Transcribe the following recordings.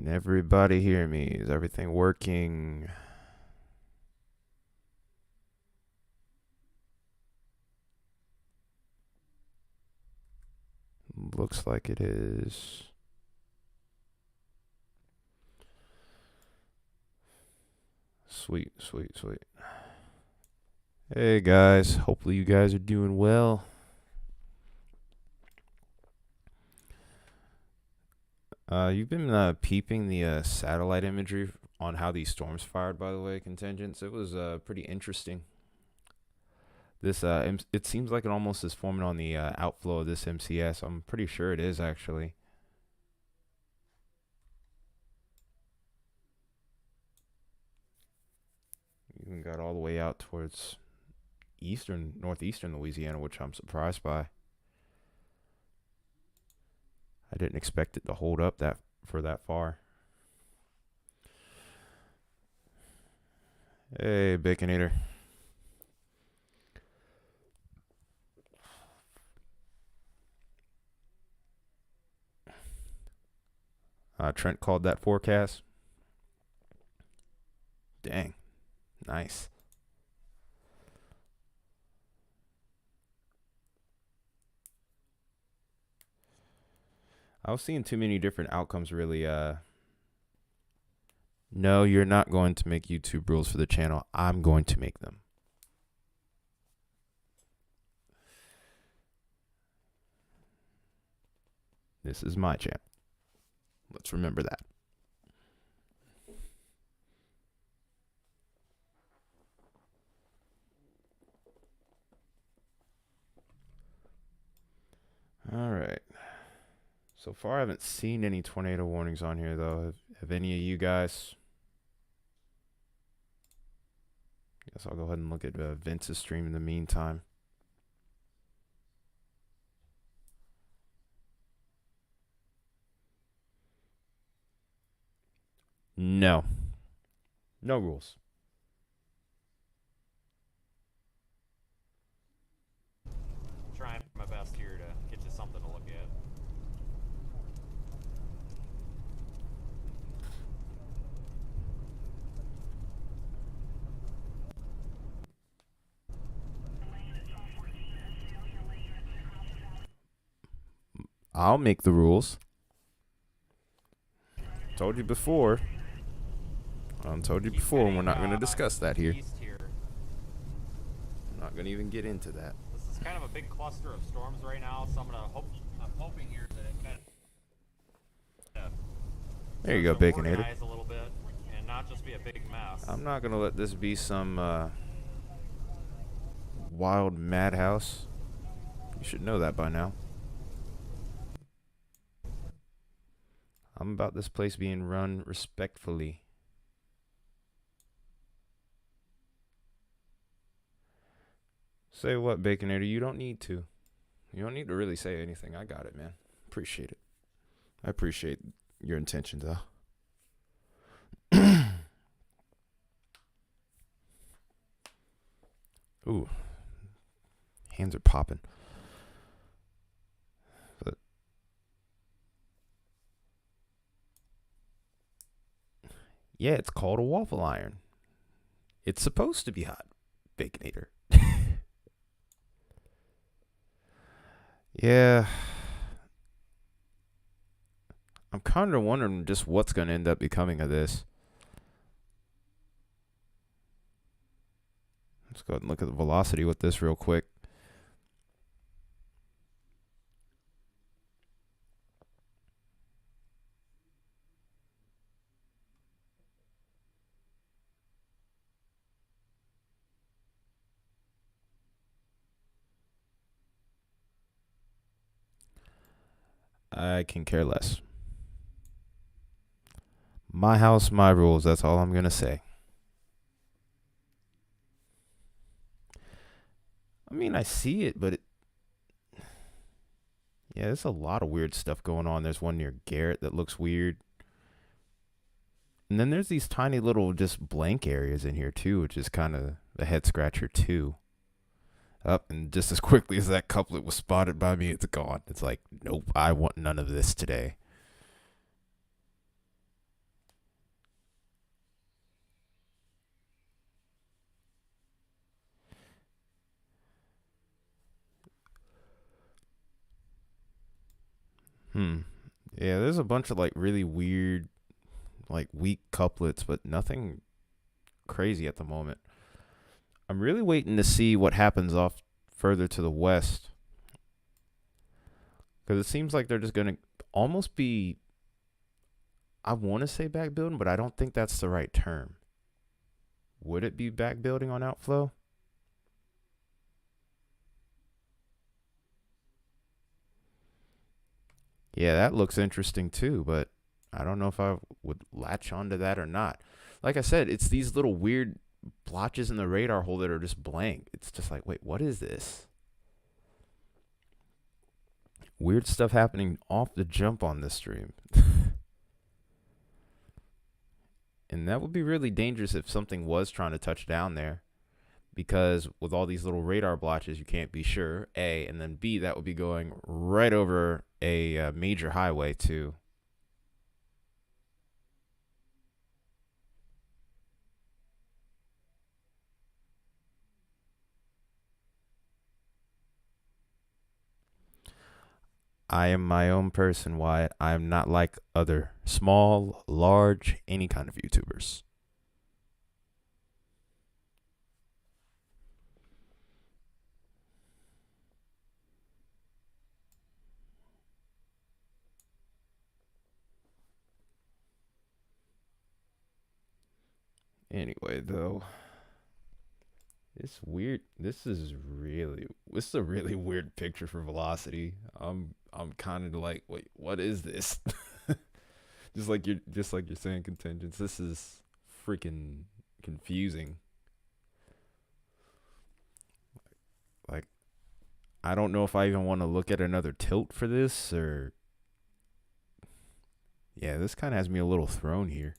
Can everybody hear me? Is everything working? Looks like it is. Sweet, sweet, sweet. Hey guys, hopefully you guys are doing well. You've been peeping the satellite imagery on how these storms fired, by the way, contingents. It was pretty interesting. This it seems like it almost is forming on the outflow of this MCS. I'm pretty sure it is actually. Even got all the way out towards northeastern Louisiana, which I'm surprised by. I didn't expect it to hold up that far. Hey, Baconator. Trent called that forecast. Dang. Nice. I was seeing too many different outcomes really. No, you're not going to make YouTube rules for the channel. I'm going to make them. This is my channel. Let's remember that. All right. So far, I haven't seen any tornado warnings on here, though. Have any of you guys? Guess I'll go ahead and look at Vince's stream in the meantime. No. No rules. Trying my best here to get you something to look at. I'll make the rules. Told you before. Told you before, we're not going to discuss that here. I'm not going to even get into that. This is kind of a big cluster of storms right now, so I'm hoping here that it kind of there you go, Baconator. organize a little bit and not just be a big mess. I'm not going to let this be some wild madhouse. You should know that by now. I'm about this place being run respectfully. Say what, Baconator? You don't need to. You don't need to really say anything. I got it, man. Appreciate it. I appreciate your intentions, though. Ooh. Hands are popping. But yeah, it's called a waffle iron. It's supposed to be hot, Baconator. Yeah. I'm kind of wondering just what's going to end up becoming of this. Let's go ahead and look at the velocity with this real quick. I can care less. My house, my rules. That's all I'm going to say. I mean, I see it, but yeah, there's a lot of weird stuff going on. There's one near Garrett that looks weird. And then there's these tiny little just blank areas in here too, which is kind of a head scratcher too. Up, and just as quickly as that couplet was spotted by me, it's gone. It's like, nope, I want none of this today. Hmm. Yeah, there's a bunch of like really weird, like weak couplets, but nothing crazy at the moment. I'm really waiting to see what happens off further to the west because it seems like they're just gonna almost be. I want to say back building, but I don't think that's the right term. Would it be back building on outflow? Yeah, that looks interesting too, but I don't know if I would latch onto that or not. Like I said, it's these little weird blotches in the radar hole that are just blank. It's just like, wait, what is this? Weird stuff happening off the jump on this stream. And that would be really dangerous if something was trying to touch down there. Because with all these little radar blotches, you can't be sure. A, and then B, that would be going right over a major highway too. I am my own person, Wyatt. I am not like other small, large, any kind of YouTubers. Anyway, though, it's weird. This is a really weird picture for velocity. I'm kind of like, wait, what is this? Just like you're saying, contingents. This is freaking confusing. Like, I don't know if I even want to look at another tilt for this or yeah, this kind of has me a little thrown here.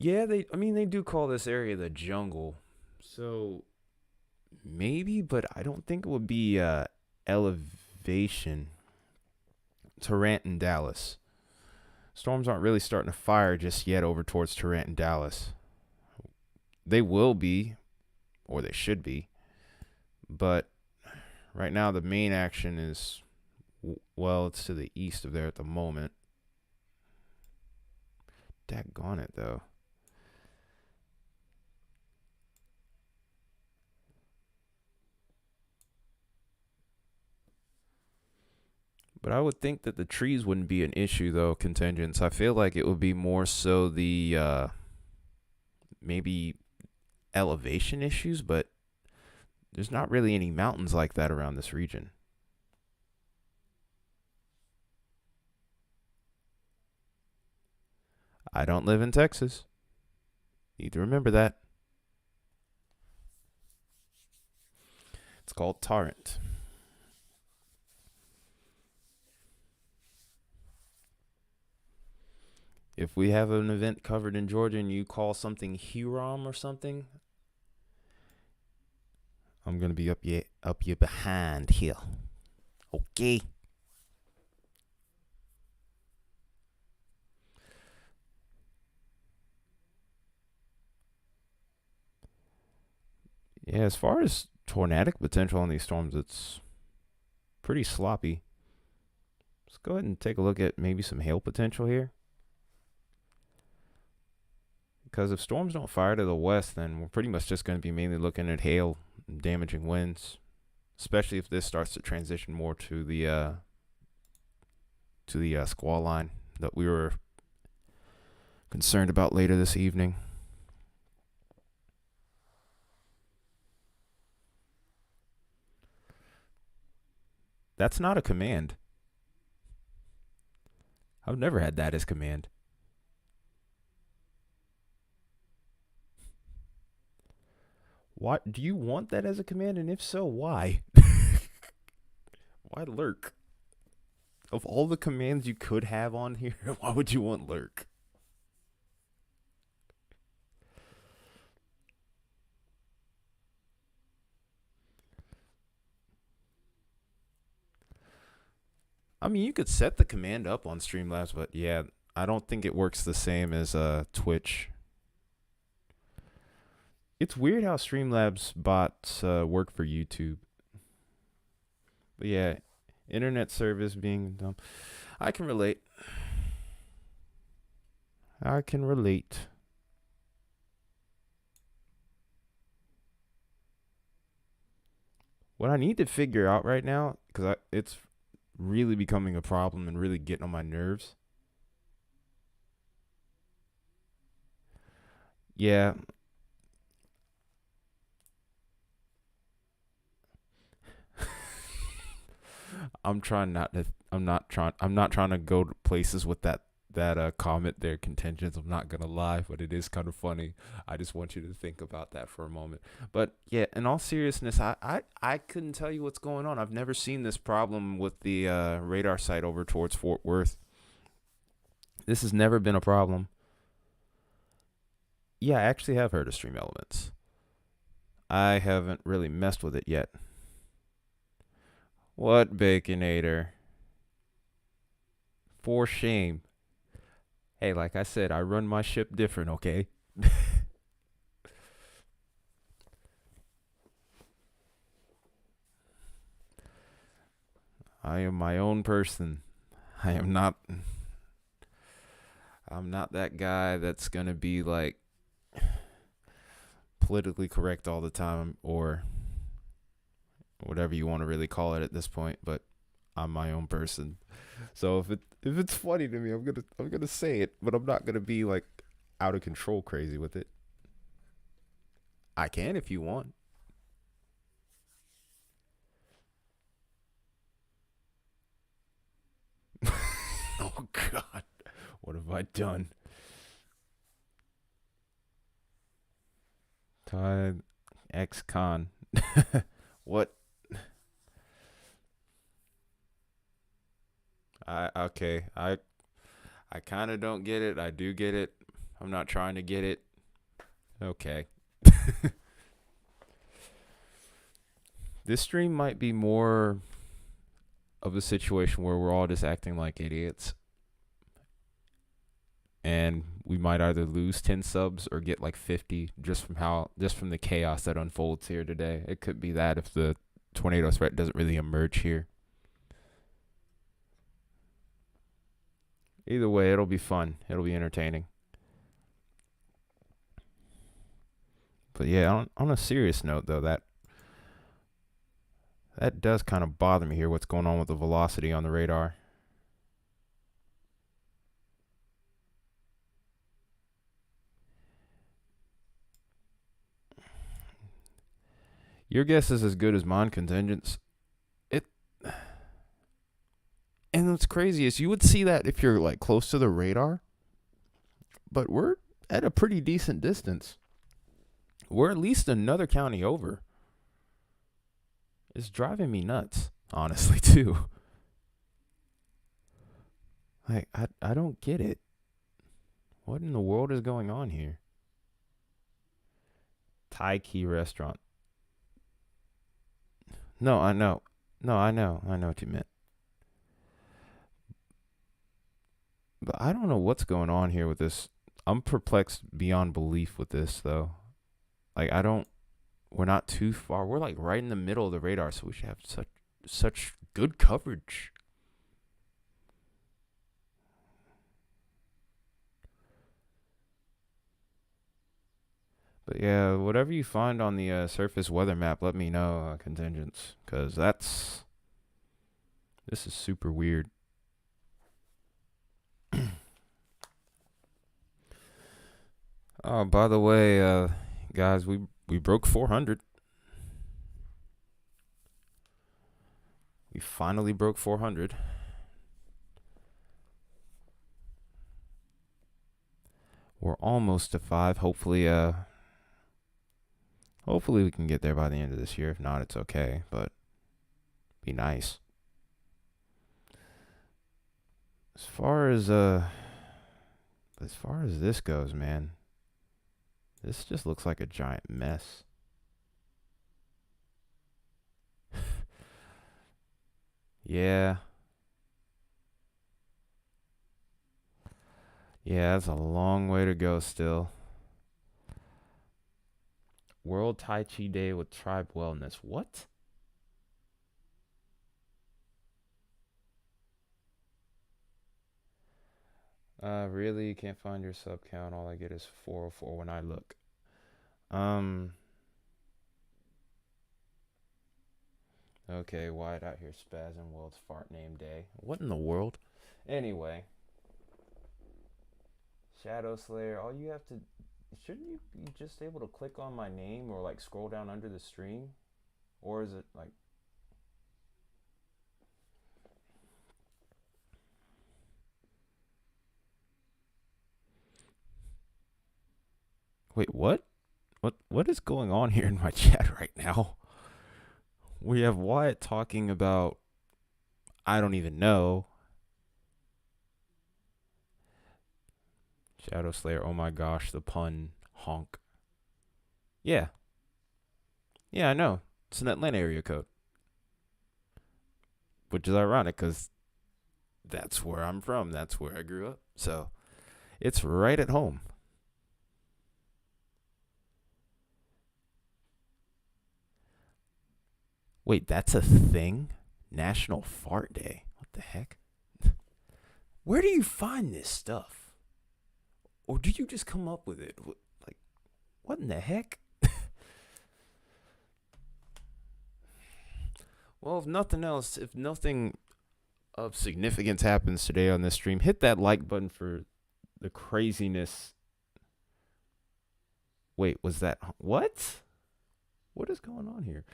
Yeah, they do call this area the jungle. So maybe, but I don't think it would be elevation. Tarrant and Dallas. Storms aren't really starting to fire just yet over towards Tarrant and Dallas. They will be, or they should be, but right now the main action is, well, it's to the east of there at the moment. Daggone it, though. But I would think that the trees wouldn't be an issue, though, contingents. I feel like it would be more so the maybe elevation issues, but there's not really any mountains like that around this region. I don't live in Texas. Need to remember that. It's called Tarrant. If we have an event covered in Georgia and you call something Huron or something, I'm gonna be up your behind here. Okay. Yeah, as far as tornadic potential on these storms, it's pretty sloppy. Let's go ahead and take a look at maybe some hail potential here. Because if storms don't fire to the west, then we're pretty much just going to be mainly looking at hail and damaging winds, especially if this starts to transition more to the squall line that we were concerned about later this evening. That's not a command. I've never had that as command. Why do you want that as a command? And if so, why? Why lurk? Of all the commands you could have on here, why would you want lurk? I mean, you could set the command up on Streamlabs, but yeah, I don't think it works the same as Twitch. It's weird how Streamlabs bots work for YouTube. But yeah, internet service being dumb. I can relate. I can relate. What I need to figure out right now, because it's really becoming a problem and really getting on my nerves. Yeah, I'm trying not to. I'm not trying. I'm not trying to go to places with that comment there, contentions. I'm not gonna lie, but it is kind of funny. I just want you to think about that for a moment. But yeah, in all seriousness, I couldn't tell you what's going on. I've never seen this problem with the radar site over towards Fort Worth. This has never been a problem. Yeah, I actually have heard of Stream Elements. I haven't really messed with it yet. What, Baconator? For shame. Hey, like I said, I run my ship different, okay? I am my own person. I am not I'm not that guy that's going to be like politically correct all the time or whatever you want to really call it at this point, but I'm my own person. So if it's funny to me, I'm going to say it, but I'm not going to be like out of control crazy with it. I can if you want. Oh god. What have I done? Tide ex con. What? I okay. I kind of don't get it. I do get it. I'm not trying to get it. Okay. This stream might be more of a situation where we're all just acting like idiots and we might either lose 10 subs or get like 50 just from the chaos that unfolds here today. It could be that if the tornado threat doesn't really emerge here. Either way, it'll be fun. It'll be entertaining. But yeah, on a serious note though, that does kind of bother me here, what's going on with the velocity on the radar. Your guess is as good as mine, contingents. It And what's crazy is you would see that if you're like close to the radar, but we're at a pretty decent distance. We're at least another county over. It's driving me nuts, honestly, too. Like I don't get it. What in the world is going on here? Thai Key restaurant. No, I know. No, I know. I know what you meant. But I don't know what's going on here with this. I'm perplexed beyond belief with this, though. Like, we're not too far. We're like right in the middle of the radar, so we should have such good coverage. But yeah, whatever you find on the surface weather map, let me know, contingents, because this is super weird. Oh, by the way, guys, we broke 400. We finally broke 400. We're almost to 5. Hopefully we can get there by the end of this year. If not, it's okay, but be nice. As far as this goes, man, this just looks like a giant mess. Yeah. Yeah, that's a long way to go still. World Tai Chi Day with Tribe Wellness. What? Really? You can't find your sub count. All I get is 404 when I look. Um, okay, Wyatt out here spazzing World's Fart Name Day. What in the world? Anyway, Shadow Slayer, all you have to. Shouldn't you be just able to click on my name or like scroll down under the stream? Or is it like. Wait, what? What is going on here in my chat right now? We have Wyatt talking about I don't even know. Shadow Slayer, oh my gosh, the pun honk. Yeah. Yeah, I know. It's an Atlanta area code. Which is ironic because that's where I'm from. That's where I grew up. So it's right at home. Wait, that's a thing? National Fart Day. What the heck? Where do you find this stuff? Or do you just come up with it? Like, what in the heck? Well, if nothing else, if nothing of significance happens today on this stream, hit that like button for the craziness. Wait, was that what? What is going on here?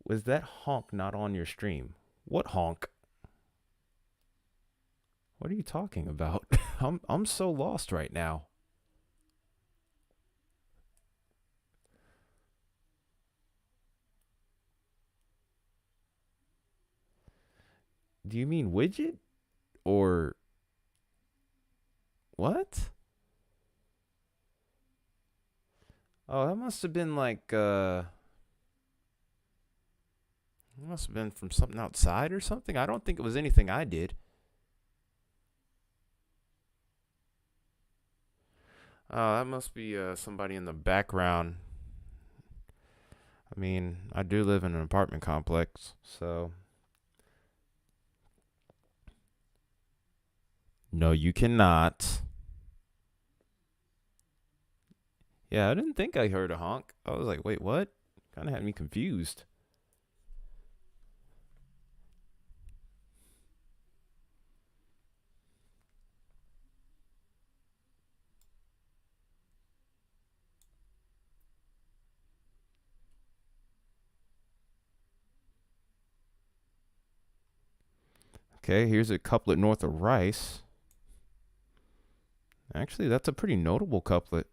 Was that honk not on your stream? What honk? What are you talking about? I'm so lost right now. Do you mean widget or what? Oh, that must have been like it must have been from something outside or something. I don't think it was anything I did. Oh, that must be somebody in the background. I mean, I do live in an apartment complex, so no, you cannot. Yeah, I didn't think I heard a honk. I was like, wait, what? Kind of had me confused. Okay, here's a couplet north of Rice. Actually, that's a pretty notable couplet.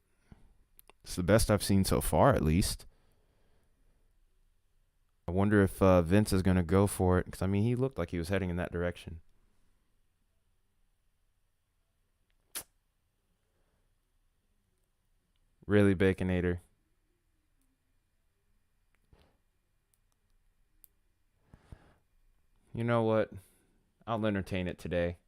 It's the best I've seen so far, at least. I wonder if Vince is going to go for it, because, I mean, he looked like he was heading in that direction. Really, Baconator? You know what? I'll entertain it today.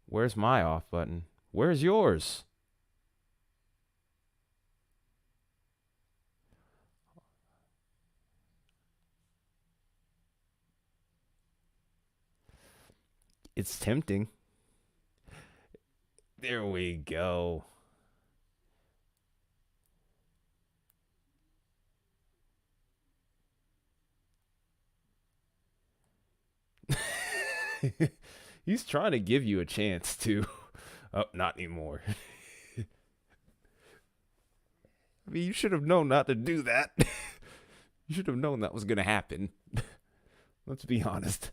Where's my off button? Where's yours? It's tempting. There we go. He's trying to give you a chance to. Oh, not anymore. I mean, you should have known not to do that. You should have known that was going to happen. Let's be honest.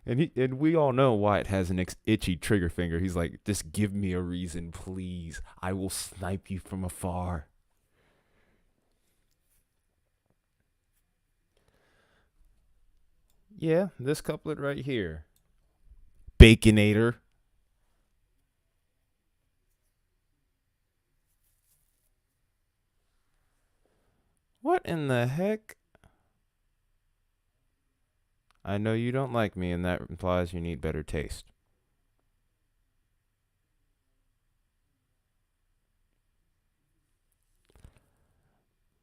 And we all know Wyatt has an itchy trigger finger. He's like, just give me a reason, please. I will snipe you from afar. Yeah, this couplet right here. Baconator. What in the heck? I know you don't like me, and that implies you need better taste.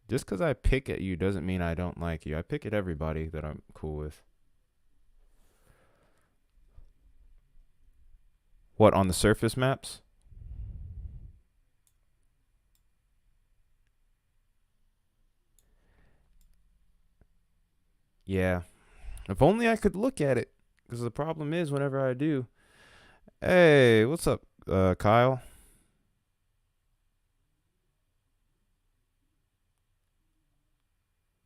Just because I pick at you doesn't mean I don't like you. I pick at everybody that I'm cool with. What, on the surface maps? Yeah. If only I could look at it. Because the problem is, whenever I do. Hey, what's up, Kyle?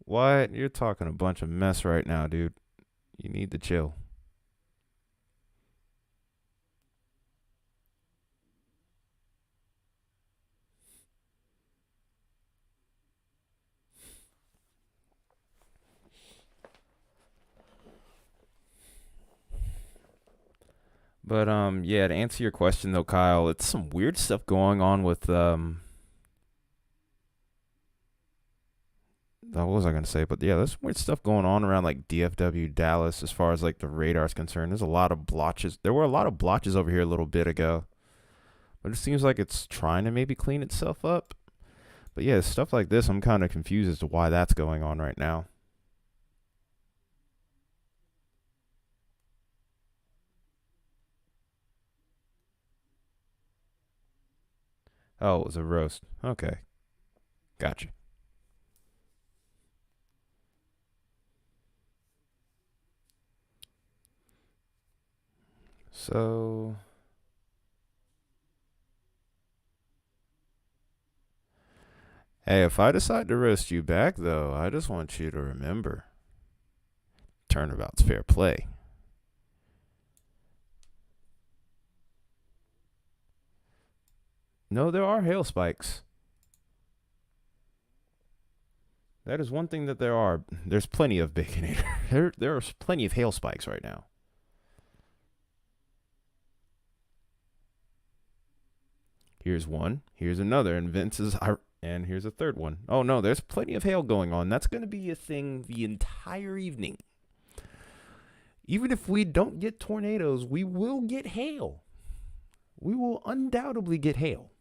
What? You're talking a bunch of mess right now, dude. You need to chill. But yeah, to answer your question though, Kyle, it's some weird stuff going on with what was I gonna say? But yeah, there's some weird stuff going on around like DFW Dallas as far as like the radar's concerned. There's a lot of blotches. There were a lot of blotches over here a little bit ago, but it seems like it's trying to maybe clean itself up. But yeah, stuff like this, I'm kind of confused as to why that's going on right now. Oh, it was a roast. Okay, gotcha. So, hey, if I decide to roast you back, though, I just want you to remember turnabout's fair play. No, there are hail spikes. That is one thing that there are. There's plenty of Baconator. There's plenty of hail spikes right now. Here's one. Here's another. And Vince's. And here's a third one. Oh, no, there's plenty of hail going on. That's going to be a thing the entire evening. Even if we don't get tornadoes, we will get hail. We will undoubtedly get hail.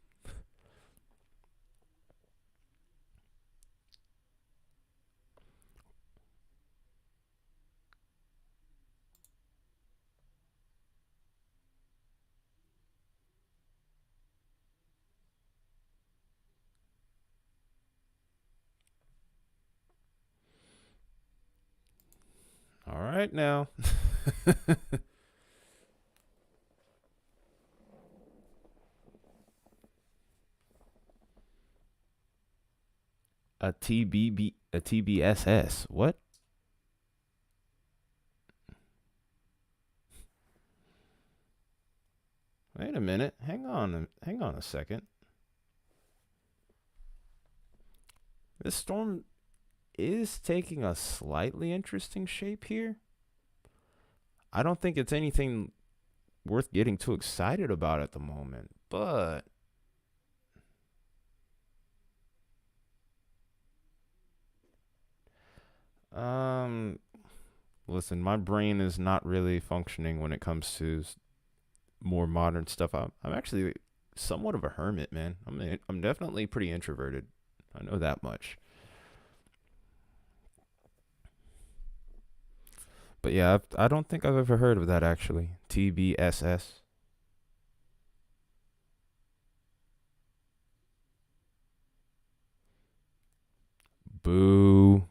All right, now. a TBSS. What? Wait a minute. Hang on a second. This storm is taking a slightly interesting shape here. I don't think it's anything worth getting too excited about at the moment, but um listen, my brain is not really functioning when it comes to more modern stuff. I'm actually somewhat of a hermit, man. I'm definitely pretty introverted. I know that much. But yeah, I don't think I've ever heard of that actually. TBSS. Boo.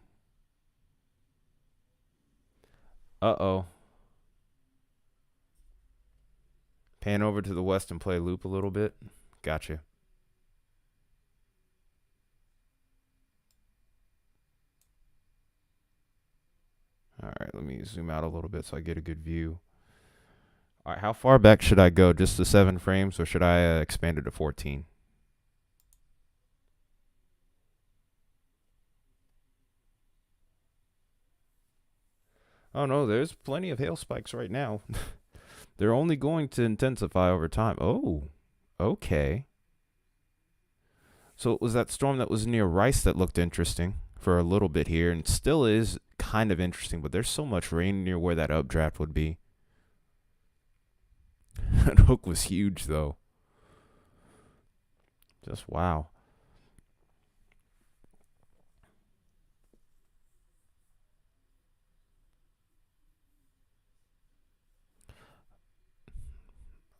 Uh-oh. Pan over to the west and play loop a little bit. Gotcha. All right, let me zoom out a little bit so I get a good view. All right, how far back should I go? Just the 7 frames, or should I expand it to 14? Oh no, there's plenty of hail spikes right now. They're only going to intensify over time. Oh, okay. So it was that storm that was near Rice that looked interesting. for a little bit here, and still is kind of interesting. But there's so much rain near where that updraft would be. That hook was huge, though. Just wow.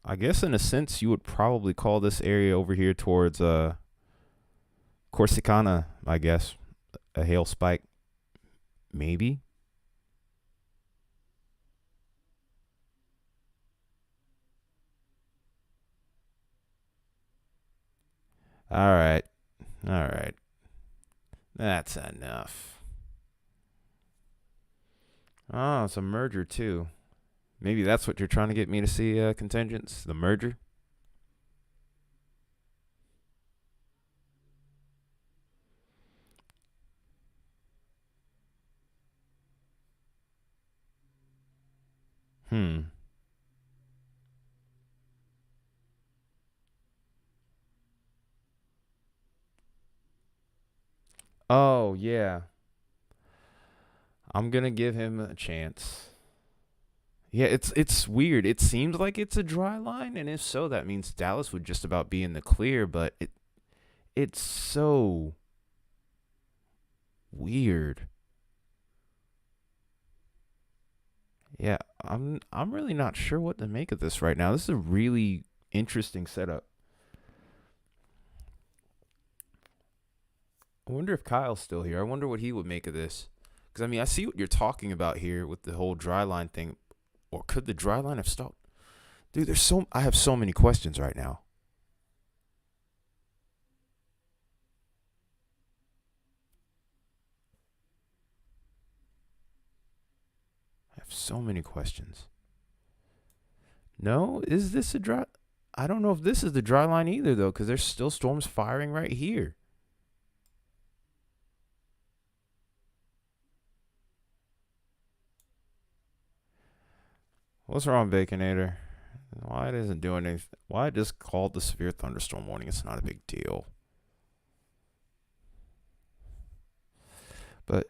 I guess in a sense you would probably call this area over here towards Corsicana, I guess. A hail spike, maybe. All right. All right. That's enough. Oh, it's a merger too. Maybe that's what you're trying to get me to see, contingents? The merger? Hmm. Oh, yeah. I'm gonna give him a chance. Yeah, it's weird. It seems like it's a dry line, and if so, that means Dallas would just about be in the clear, but it's so weird. Yeah, I'm really not sure what to make of this right now. This is a really interesting setup. I wonder if Kyle's still here. I wonder what he would make of this. Because, I mean, I see what you're talking about here with the whole dry line thing. Or could the dry line have stopped? Dude, I have so many questions right now. I have so many questions. No, is this a dry? I don't know if this is the dry line either, though, because there's still storms firing right here. What's wrong, Baconator? Why it isn't doing anything? Why it just called the severe thunderstorm warning? It's not a big deal. But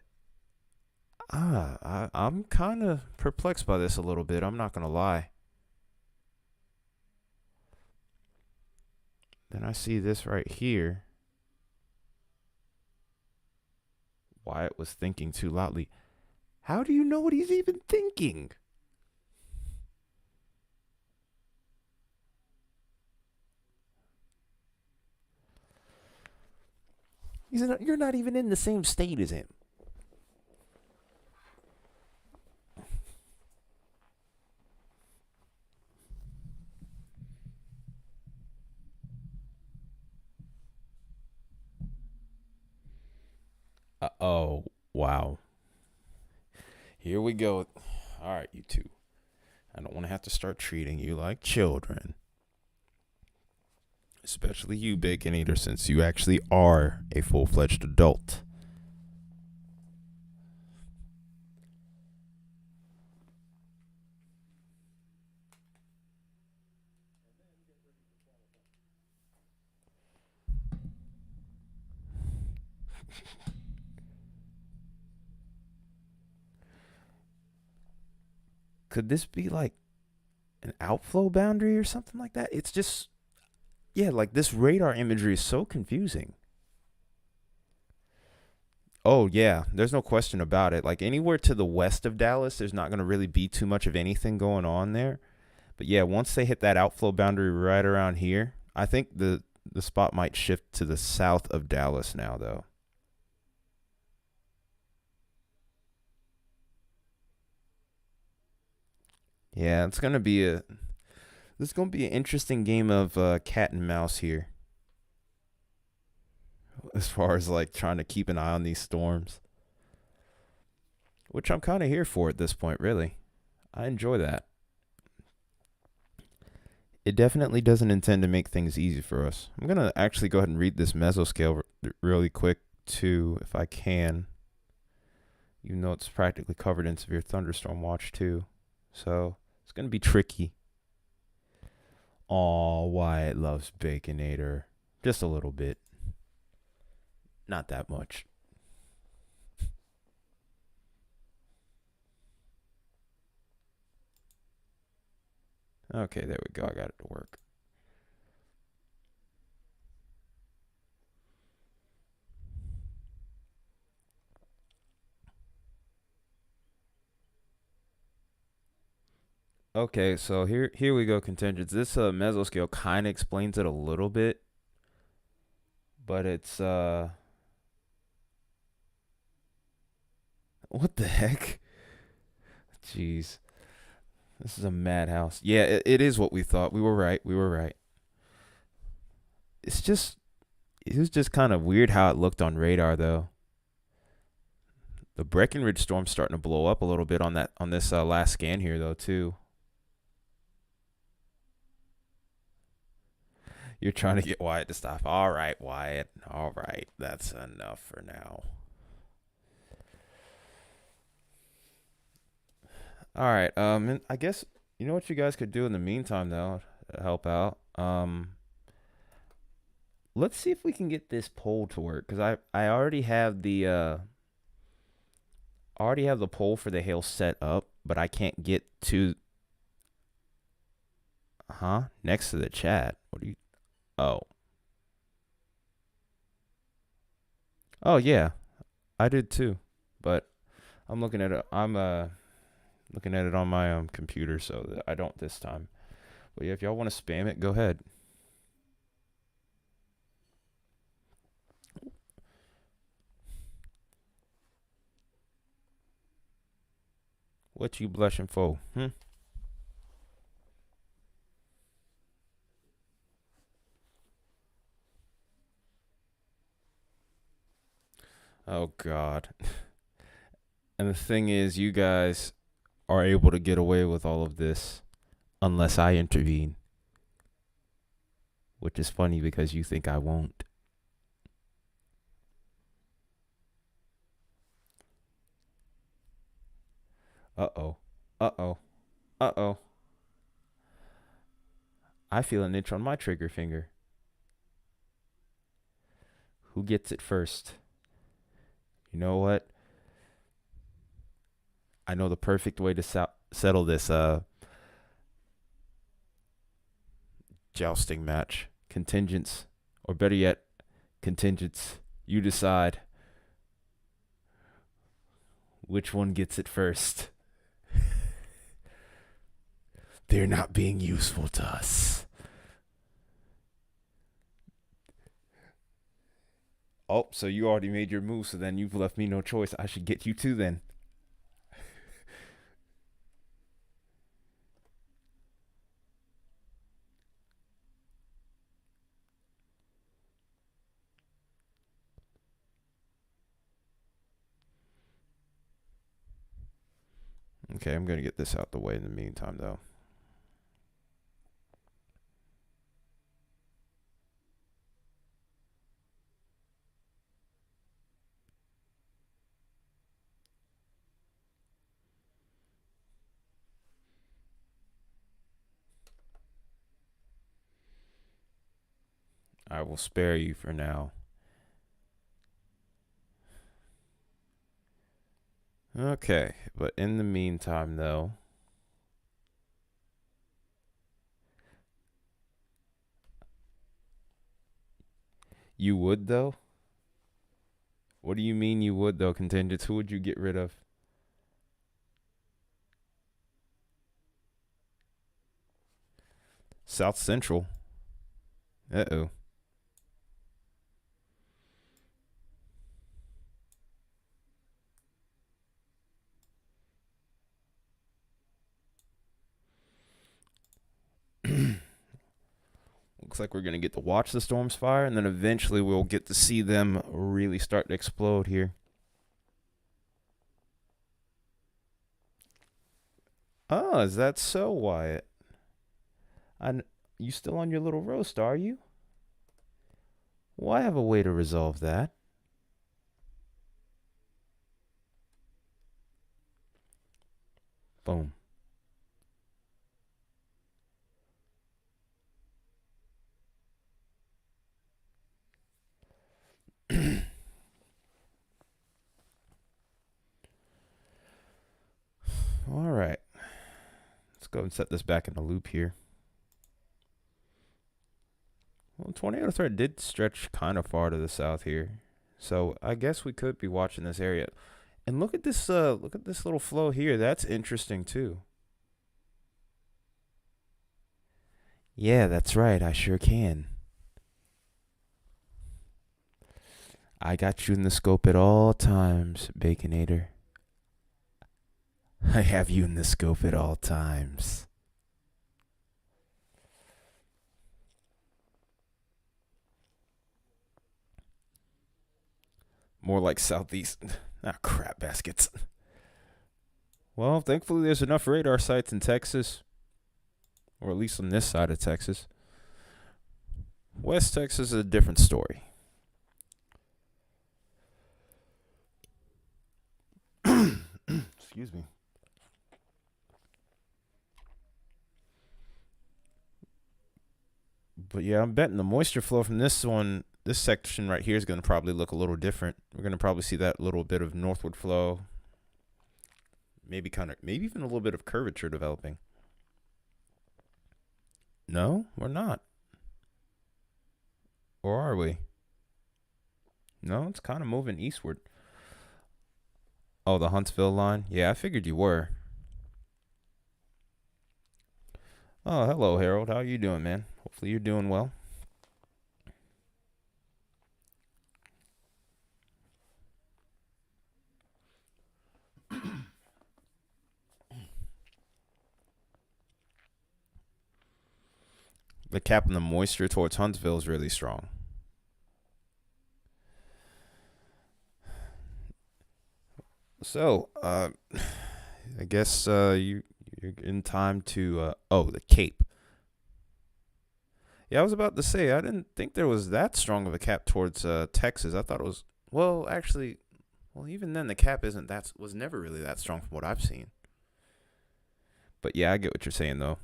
I'm kind of perplexed by this a little bit. I'm not gonna lie. Then I see this right here. Wyatt was thinking too loudly. How do you know what he's even thinking? You're not even in the same state as him. Oh, wow. Here we go. All right, you two. I don't want to have to start treating you like children. Especially you, Bacon Eater, since you actually are a full fledged adult. Could this be like an outflow boundary or something like that? It's just, yeah, like this radar imagery is so confusing. Oh, yeah, there's no question about it. Like anywhere to the west of Dallas, there's not going to really be too much of anything going on there. But yeah, once they hit that outflow boundary right around here, I think the spot might shift to the south of Dallas now, though. Yeah, it's gonna be an interesting game of cat and mouse here, as far as like trying to keep an eye on these storms, which I'm kind of here for at this point. Really, I enjoy that. It definitely doesn't intend to make things easy for us. I'm gonna actually go ahead and read this mesoscale really quick too, if I can. Even though it's practically covered in severe thunderstorm watch too, so it's gonna be tricky. Aw, Wyatt loves Baconator. Just a little bit. Not that much. Okay, there we go. I got it to work. Okay, so here we go, contingents. This mesoscale kind of explains it a little bit, but it's what the heck? Jeez. This is a madhouse. Yeah, it is what we thought. We were right. We were right. It's just it was just kind of weird how it looked on radar though. The Breckenridge storm's starting to blow up a little bit on this last scan here though too. You're trying to get Wyatt to stop. All right, Wyatt. All right, that's enough for now. All right. And I guess you know what you guys could do in the meantime though to help out. Let's see if we can get this poll to work because I already have the poll for the hail set up, but I can't get to next to the chat. What do you? Oh, oh yeah, I did too, but I'm looking at it. I'm looking at it on my computer, so that I don't this time. But yeah, if y'all want to spam it, go ahead. What you blushing for? Oh God. And the thing is, you guys are able to get away with all of this unless I intervene, which is funny because you think I won't. Uh oh. Uh oh. Uh oh. I feel an itch on my trigger finger. Who gets it first? You know what? I know the perfect way to settle this jousting match. Contingents, or better yet, contingents. You decide which one gets it first. They're not being useful to us. Oh, so you already made your move, so then you've left me no choice. I should get you too then. Okay, I'm gonna get this out the way in the meantime though. I will spare you for now. Okay, but in the meantime though, you would though? What do you mean you would though, contingents? Who would you get rid of? South Central. Uh oh. Looks like we're gonna get to watch the storms fire, and then eventually we'll get to see them really start to explode here. Oh, is that so, Wyatt? You still on your little roast, are you? Well, I have a way to resolve that. Boom. All right. Let's go and set this back in the loop here. Well, tornado threat did stretch kind of far to the south here, so I guess we could be watching this area. And look at this little flow here. That's interesting too. Yeah, that's right. I sure can. I got you in the scope at all times, Baconator. I have you in the scope at all times. More like southeast. Ah, crap baskets. Well, thankfully there's enough radar sites in Texas, or at least on this side of Texas. West Texas is a different story. Excuse me. But yeah, I'm betting the moisture flow from this section right here is going to probably look a little different. We're going to probably see that little bit of northward flow. Maybe even a little bit of curvature developing. No, we're not. Or are we? No, it's kind of moving eastward. Oh, the Huntsville line? Yeah, I figured you were. Oh, hello, Harold. How are you doing, man? Hopefully you're doing well. The cap and the moisture towards Huntsville is really strong. So, I guess you're in time to. Oh, the Cape. Yeah, I was about to say I didn't think there was that strong of a cap towards Texas. I thought it was. Well, actually, even then the cap was never really that strong from what I've seen. But yeah, I get what you're saying though.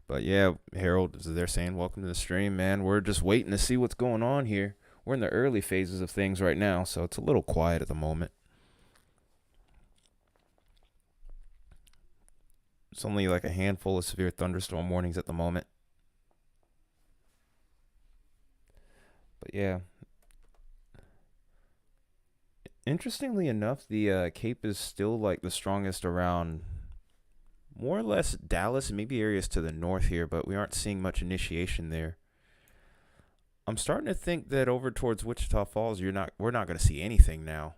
But yeah, Harold, as they're saying, welcome to the stream, man. We're just waiting to see what's going on here. We're in the early phases of things right now, so it's a little quiet at the moment. It's only like a handful of severe thunderstorm warnings at the moment. But yeah. Interestingly enough, the Cape is still like the strongest around more or less Dallas, maybe areas to the north here, but we aren't seeing much initiation there. I'm starting to think that over towards Wichita Falls, we're not going to see anything now.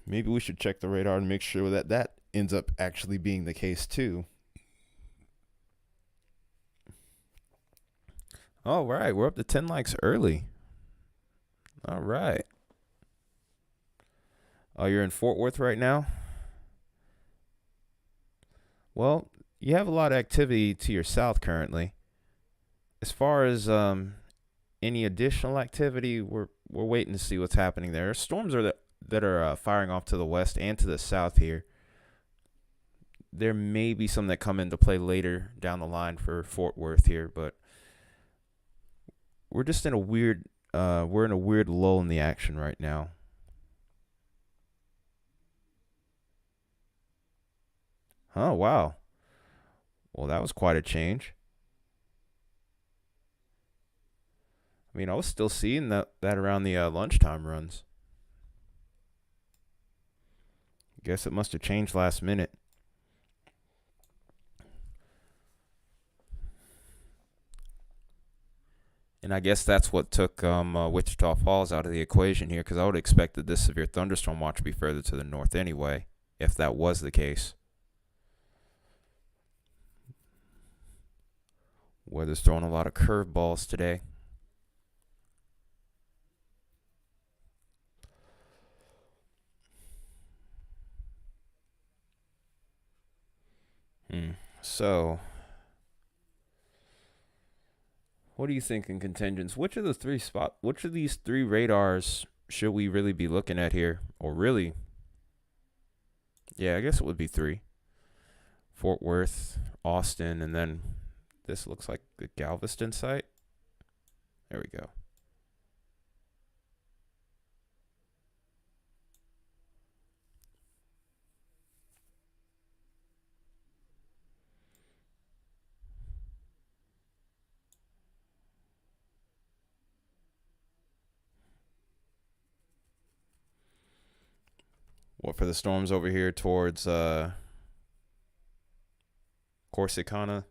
Maybe we should check the radar and make sure that ends up actually being the case too. All right, we're up to 10 likes early. All right. Oh, you're in Fort Worth right now? Well, you have a lot of activity to your south currently. As far as any additional activity, we're waiting to see what's happening there. Storms that are firing off to the west and to the south here. There may be some that come into play later down the line for Fort Worth here, but we're just in a weird lull in the action right now. Oh, wow. Well, that was quite a change. I mean, I was still seeing that around the lunchtime runs. Guess it must have changed last minute. And I guess that's what took Wichita Falls out of the equation here, because I would have expected this severe thunderstorm watch to be further to the north anyway, if that was the case. Weather's throwing a lot of curveballs today. So, what do you think in contingents? Which of these three radars should we really be looking at here? Or really, yeah, I guess it would be three. Fort Worth, Austin, and then this looks like the Galveston site. There we go. What for the storms over here towards Corsicana?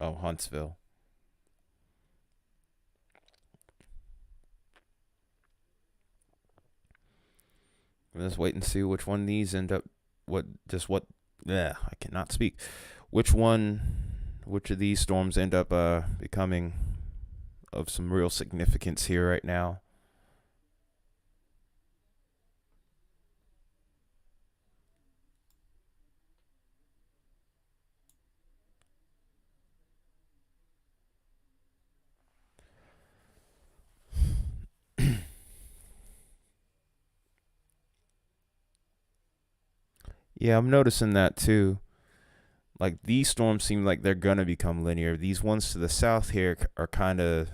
Oh, Huntsville. Let's wait and see which one these end up. What just what? Yeah, I cannot speak. Which one? Which of these storms end up becoming of some real significance here right now? Yeah, I'm noticing that too. Like these storms seem like they're gonna become linear. These ones to the south here are kind of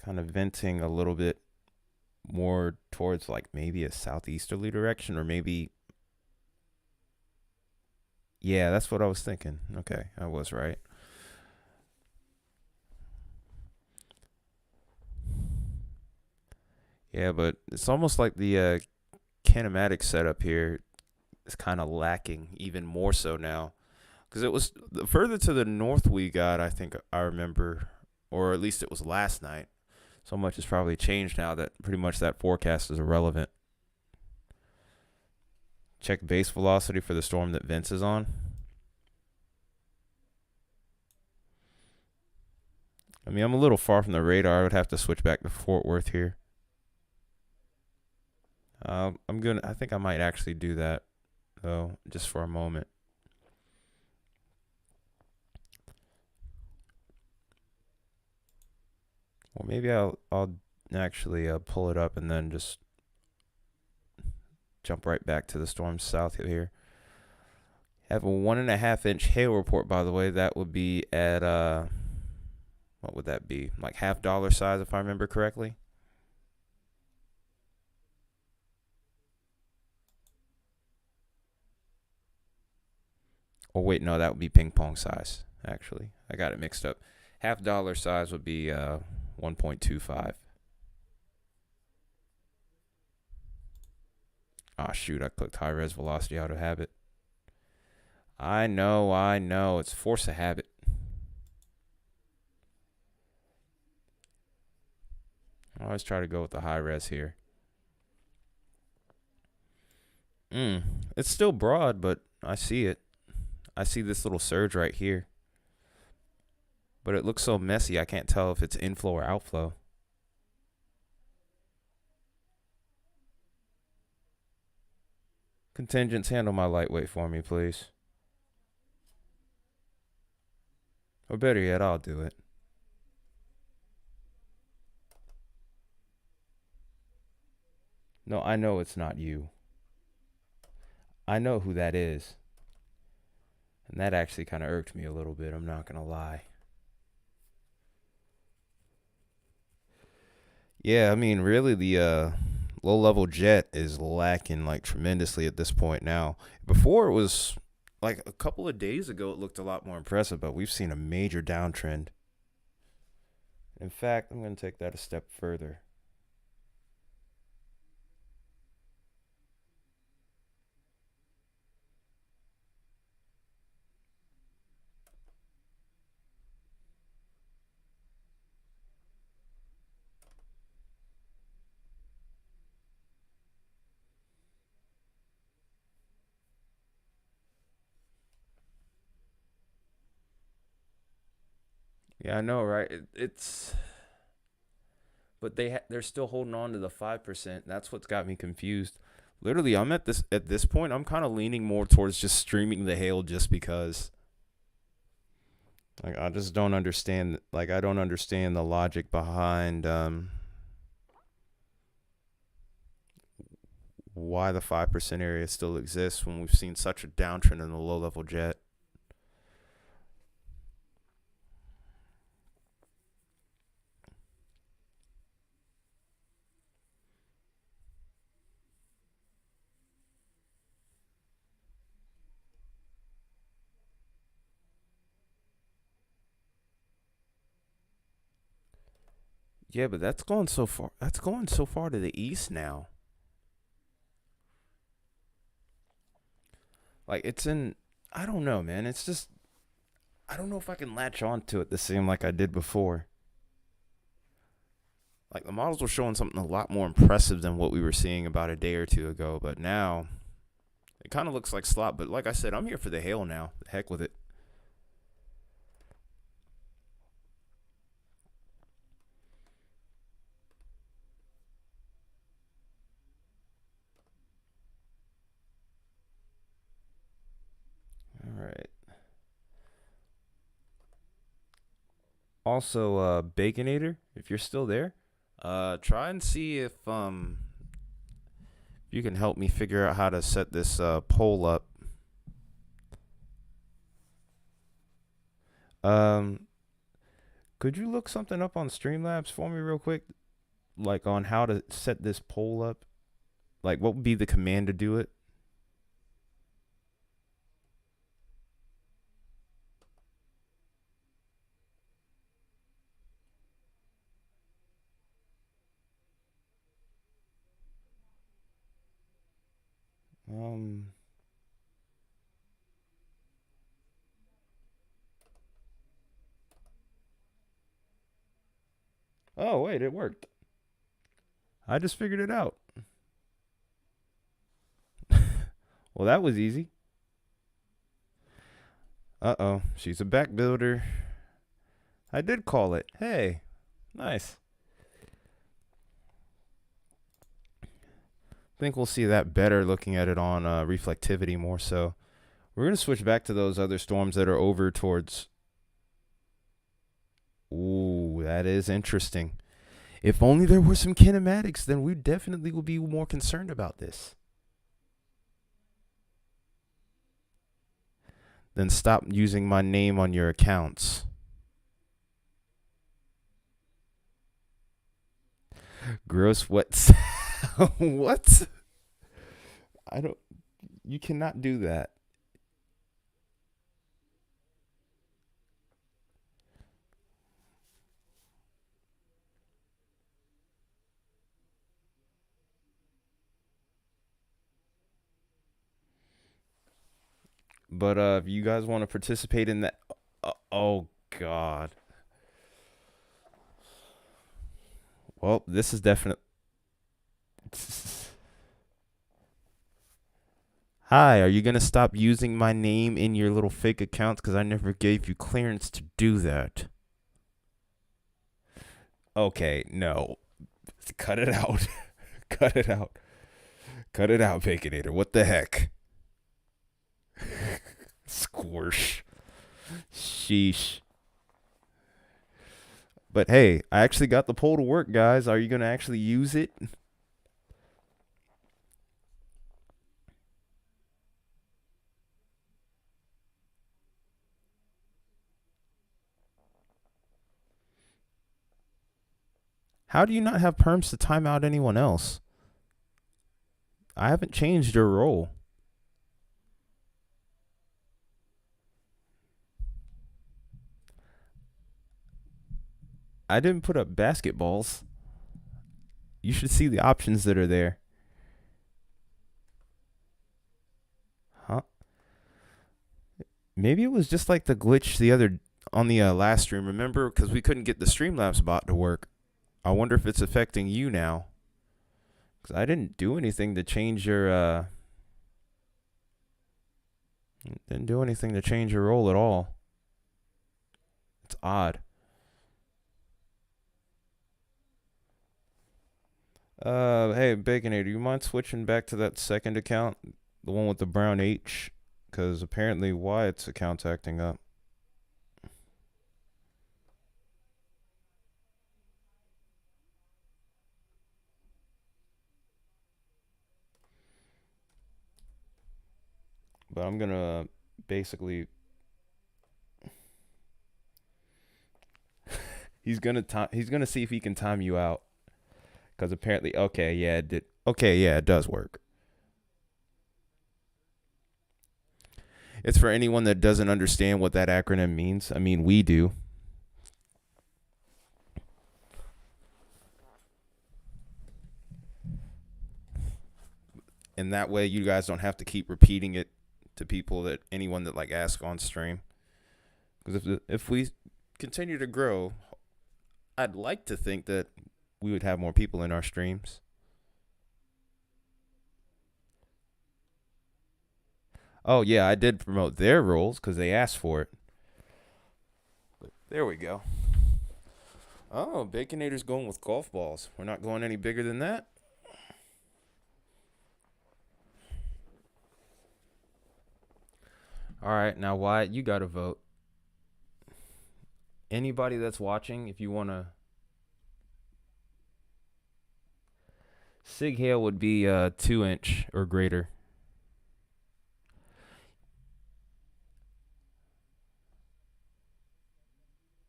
venting a little bit more towards like maybe a southeasterly direction, or maybe, yeah, that's what I was thinking. Okay, I was right. Yeah, but it's almost like the kinematic setup here is kind of lacking even more so now, because it was the further to the north we got. I think I remember, or at least it was last night. So much has probably changed now that pretty much that forecast is irrelevant. Check base velocity for the storm that Vince is on. I mean, I'm a little far from the radar. I would have to switch back to Fort Worth here. I think I might actually do that though, just for a moment. Well, maybe I'll actually pull it up and then just jump right back to the storm south here. Have a 1.5 inch hail report, by the way. That would be at what would that be? Like half dollar size, if I remember correctly. Or wait, no, that would be ping pong size. Actually, I got it mixed up. Half dollar size would be 1.25. Ah, shoot, I clicked high res velocity out of habit. I know. It's force of habit. I always try to go with the high res here. It's still broad, but I see it. I see this little surge right here. But it looks so messy, I can't tell if it's inflow or outflow. Contingents, handle my lightweight for me, please. Or better yet, I'll do it. No, I know it's not you. I know who that is. And that actually kind of irked me a little bit, I'm not going to lie. Yeah, I mean, really, the low level jet is lacking like tremendously at this point now. Before it was like a couple of days ago, it looked a lot more impressive, but we've seen a major downtrend. In fact, I'm going to take that a step further. Yeah, I know, right? It's but they're still holding on to the 5%. That's what's got me confused. Literally, I'm at this point. I'm kind of leaning more towards just streaming the hail, just because. Like I just don't understand. Like I don't understand the logic behind why the 5% area still exists when we've seen such a downtrend in the low level jet. Yeah, but that's going so far. That's going so far to the east now. Like it's in. I don't know, man. It's just. I don't know if I can latch on to it the same like I did before. Like the models were showing something a lot more impressive than what we were seeing about a day or two ago, but now it kind of looks like slop. But like I said, I'm here for the hail now. The heck with it. All right. Also, Baconator, if you're still there, try and see if you can help me figure out how to set this poll up. Um, could you look something up on Streamlabs for me real quick, like on how to set this poll up? Like, what would be the command to do it? Um. Oh wait, it worked. I just figured it out. Well, that was easy. Uh-oh, she's a back builder. I did call it. Hey, nice. I think we'll see that better looking at it on reflectivity more so. We're going to switch back to those other storms that are over towards... Ooh, that is interesting. If only there were some kinematics, then we definitely would be more concerned about this. Then stop using my name on your accounts. Gross what? What? I don't... You cannot do that. But if you guys want to participate in that... oh, God. Well, this is definitely... Hi, are you going to stop using my name in your little fake accounts? Because I never gave you clearance to do that. Okay, no. Cut it out. Cut it out. Cut it out, Baconator. What the heck? Squish. Sheesh. But hey, I actually got the poll to work, guys. Are you going to actually use it? How do you not have perms to time out anyone else? I haven't changed your role. I didn't put up basketballs. You should see the options that are there. Huh? Maybe it was just like the glitch the other on the last stream. Remember, because we couldn't get the Streamlabs bot to work. I wonder if it's affecting you now. Because I didn't do anything to change your didn't do anything to change your role at all. It's odd. Hey, Baconator, do you mind switching back to that second account? The one with the brown H? Because apparently Wyatt's account's acting up. But I'm gonna basically... he's gonna see if he can time you out. Because apparently, okay, yeah, it did. Okay, yeah, it does work. It's for anyone that doesn't understand what that acronym means. I mean, we do. and that way you guys don't have to keep repeating it to people, that anyone that like asks on stream. Because if we continue to grow, I'd like to think that we would have more people in our streams. Oh yeah, I did promote their roles because they asked for it. But there we go. Oh, Baconator's going with golf balls. We're not going any bigger than that. All right, now Wyatt, you got to vote. Anybody that's watching, if you want to. Sig Hail would be 2-inch or greater.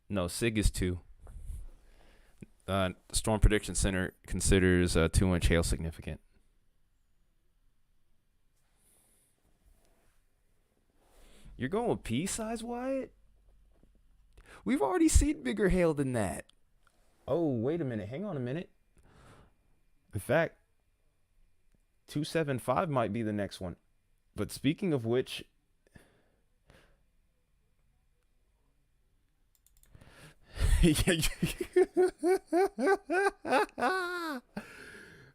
No, Sig is 2. Storm Prediction Center considers 2-inch hail significant. You're going with pea size, Wyatt? We've already seen bigger hail than that. Oh, wait a minute. Hang on a minute. In fact, 275 might be the next one. But speaking of which,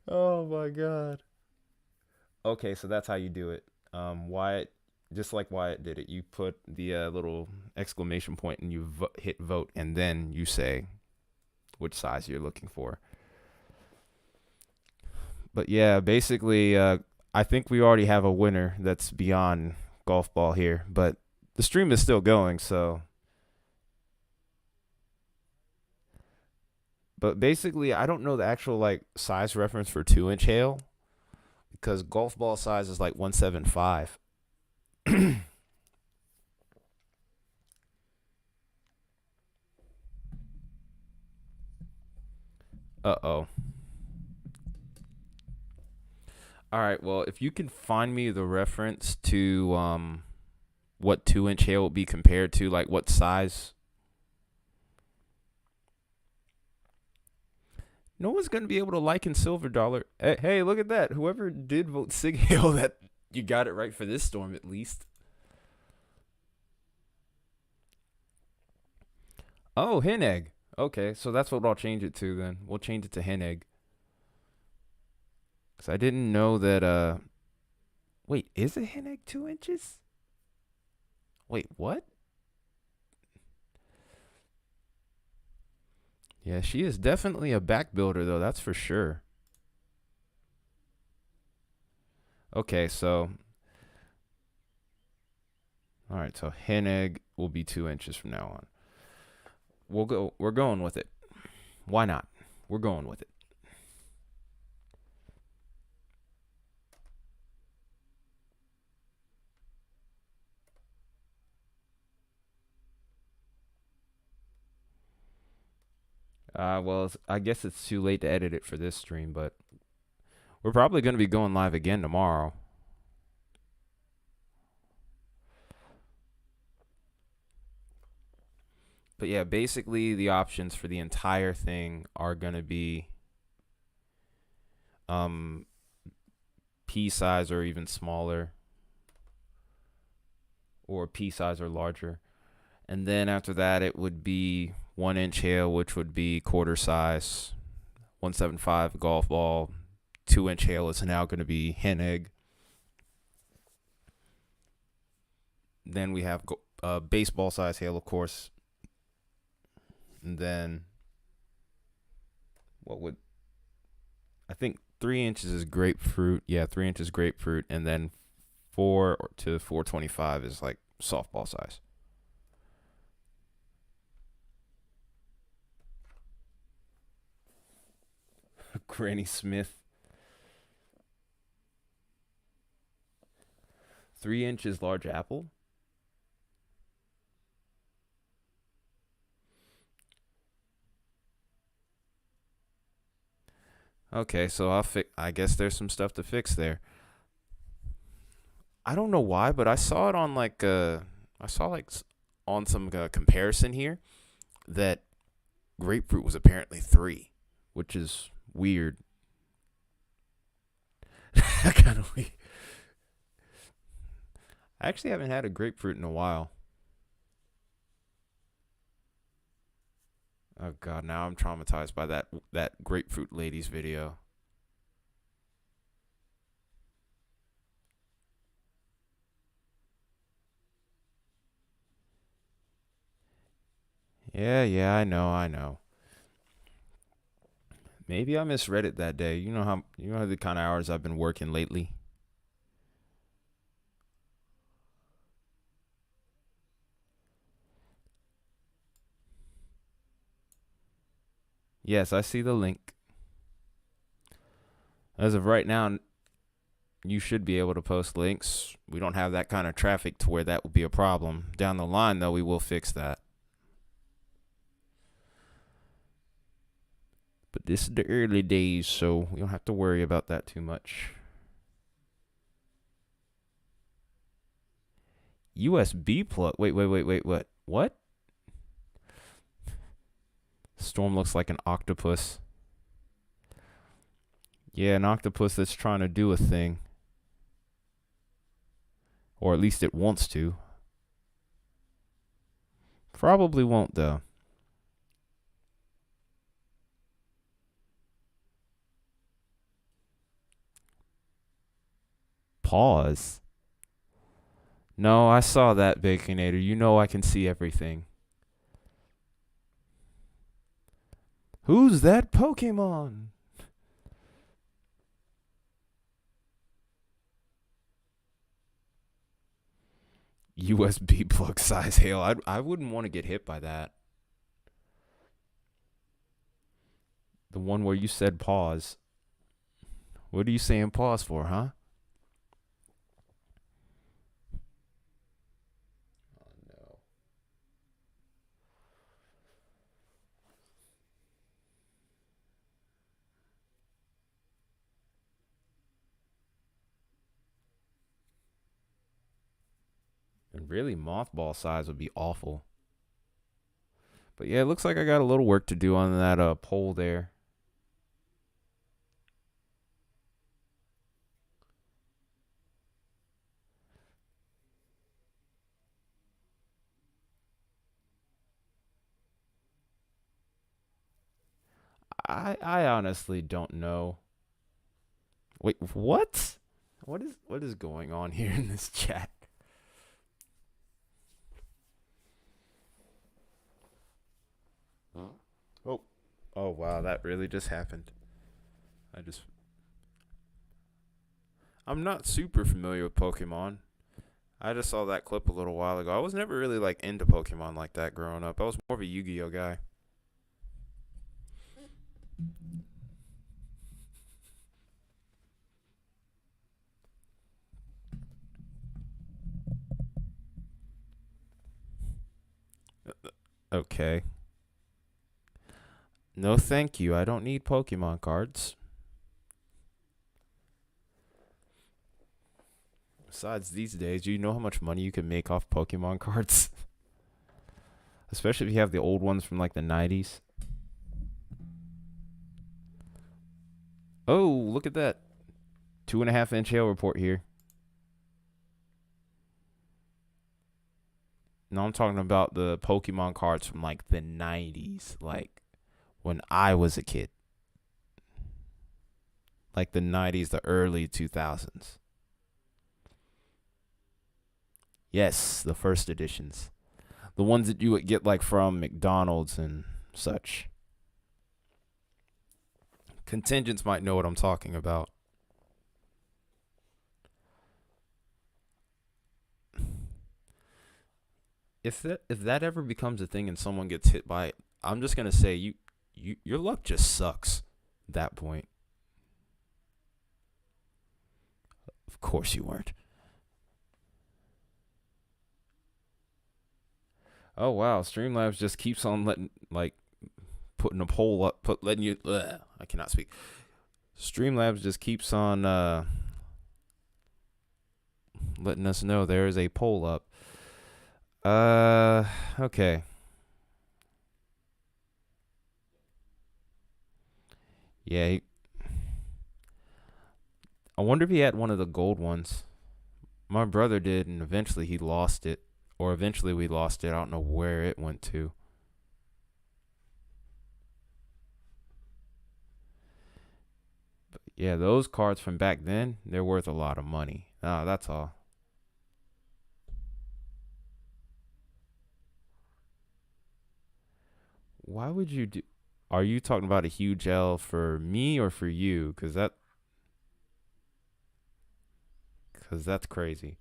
oh my god. Okay, so that's how you do it. Wyatt, just like Wyatt did it, you put the little exclamation point and you hit vote, and then you say which size you're looking for. But yeah, basically, I think we already have a winner that's beyond golf ball here, but the stream is still going, so. But basically, I don't know the actual like size reference for 2-inch hail, because golf ball size is like 175. Uh-oh. All right, well, if you can find me the reference to what 2-inch hail would be compared to, like what size. No one's going to be able to like in Silver Dollar. Hey, look at that. Whoever did vote Sig Hail, that you got it right for this storm at least. Oh, hen egg. Okay, so that's what I'll change it to then. We'll change it to hen egg. Because I didn't know that, wait, is a hen egg 2 inches? Wait, what? Yeah, she is definitely a back builder, though. That's for sure. Okay, so. All right, so hen egg will be 2 inches from now on. We're going with it. Why not? We're going with it. Well, I guess it's too late to edit it for this stream, but we're probably going to be going live again tomorrow. But yeah, basically the options for the entire thing are going to be pea size or even smaller, or pea size or larger. And then after that, it would be 1-inch hail, which would be quarter size, 175 golf ball. 2-inch hail is now going to be hen egg. Then we have baseball size hail, of course. And then I think 3 inches is grapefruit. Yeah, 3 inches grapefruit. And then 4 to 425 is like softball size. Granny Smith. 3 inches large apple. Okay, so I guess there's some stuff to fix there. I don't know why, but I saw it on on some comparison here that grapefruit was apparently 3, which is weird. I kind Literally. I actually haven't had a grapefruit in a while. Oh god, now I'm traumatized by that grapefruit ladies video. Yeah, yeah, I know. Maybe I misread it that day. You know how the kind of hours I've been working lately. Yes, I see the link. As of right now, you should be able to post links. We don't have that kind of traffic to where that will be a problem. Down the line, though, we will fix that. But this is the early days, so we don't have to worry about that too much. USB plug. Wait. What? What? Storm looks like an octopus. Yeah, an octopus that's trying to do a thing. Or at least it wants to. Probably won't, though. Pause. No, I saw that, Baconator. You know I can see everything. Who's that Pokemon? USB plug size hail. I wouldn't want to get hit by that. The one where you said pause. What are you saying pause for, huh? Oh no. And really, mothball size would be awful. But yeah, it looks like I got a little work to do on that pole there. I honestly don't know. Wait, what? What is going on here in this chat? Oh. Oh wow, that really just happened. I just I'm not super familiar with Pokemon. I just saw that clip a little while ago. I was never really like into Pokemon like that growing up. I was more of a Yu-Gi-Oh guy. Okay. No, thank you. I don't need Pokemon cards. Besides, these days, do you know how much money you can make off Pokemon cards? Especially if you have the old ones from like the 90s. Oh, look at that. 2.5 inch hail report here. No, I'm talking about the Pokemon cards from like the 90s. Like when I was a kid. Like the 90s, the early 2000s. Yes, the first editions. The ones that you would get like from McDonald's and such. Contingents might know what I'm talking about. If that ever becomes a thing and someone gets hit by it, I'm just gonna say your luck just sucks. At that point, of course you weren't. Oh wow, Streamlabs just keeps on letting like putting a poll up, letting you. I cannot speak. Streamlabs just keeps on letting us know there is a poll up. Okay. Yeah, I wonder if he had one of the gold ones. My brother did, and eventually he lost it. Or eventually we lost it. I don't know where it went to. Yeah, those cards from back then, they're worth a lot of money. Ah, that's all. Why would you do? Are you talking about a huge L for me or for you? Cause that's crazy.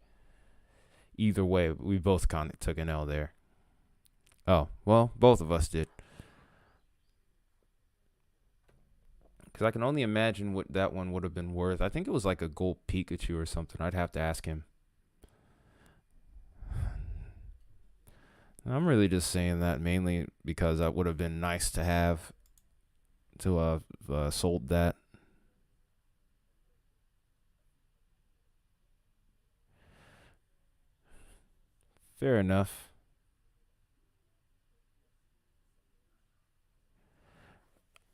Either way, we both kind of took an L there. Oh well, both of us did. Cause I can only imagine what that one would have been worth. I think it was like a gold Pikachu or something. I'd have to ask him. I'm really just saying that mainly because that would have been nice to have to sold that. Fair enough.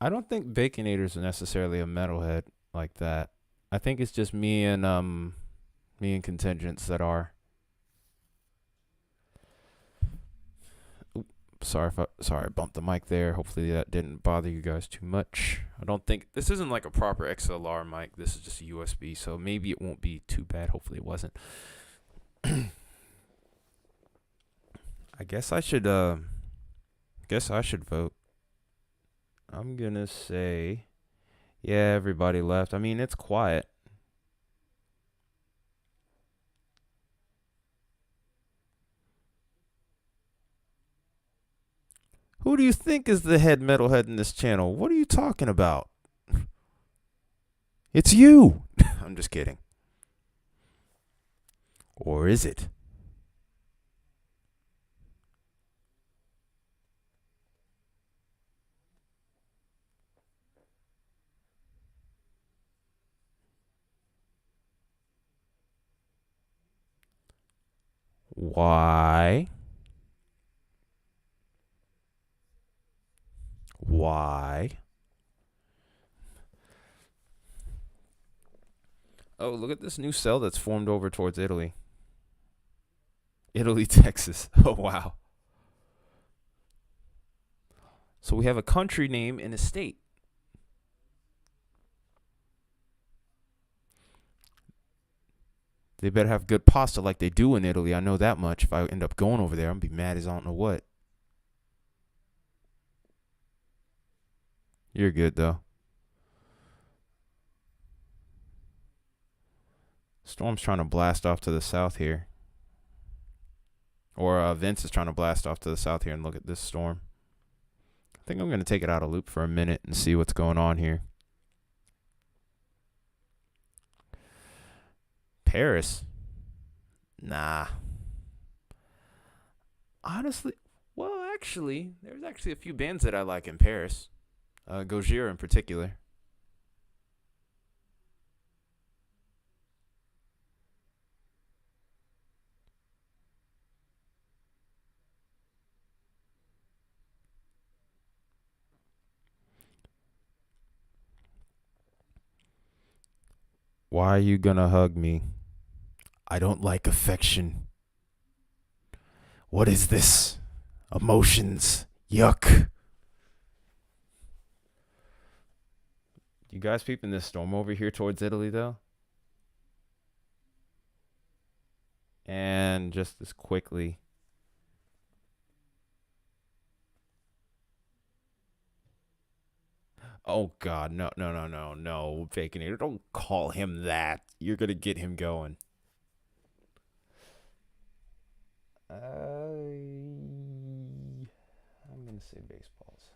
I don't think Baconator's necessarily a metalhead like that. I think it's just me and contingents that are. Sorry I bumped the mic there. Hopefully that didn't bother you guys too much. I don't think this isn't like a proper XLR mic. This is just a USB, so maybe it won't be too bad. Hopefully it wasn't. I guess I should vote. I'm gonna say yeah, everybody left. I mean, it's quiet. Who do you think is the head metalhead in this channel? What are you talking about? It's you. I'm just kidding. Or is it? Why? Why? Oh, look at this new cell that's formed over towards Italy. Italy, Texas. Oh, wow. So we have a country name and a state. They better have good pasta like they do in Italy. I know that much. If I end up going over there, I'm going to be mad as I don't know what. You're good, though. Storm's trying to blast off to the south here. Or Vince is trying to blast off to the south here and look at this storm. I think I'm going to take it out of loop for a minute and see what's going on here. Paris? Nah. Honestly, well, actually, there's actually a few bands that I like in Paris. Gojira in particular. Why are you gonna hug me? I don't like affection. What is this? Emotions. Yuck. You guys peeping this storm over here towards Italy, though? And just as quickly. Oh, God. No, no, no, no, no. Baconator, don't call him that. You're going to get him going. I'm going to say baseballs.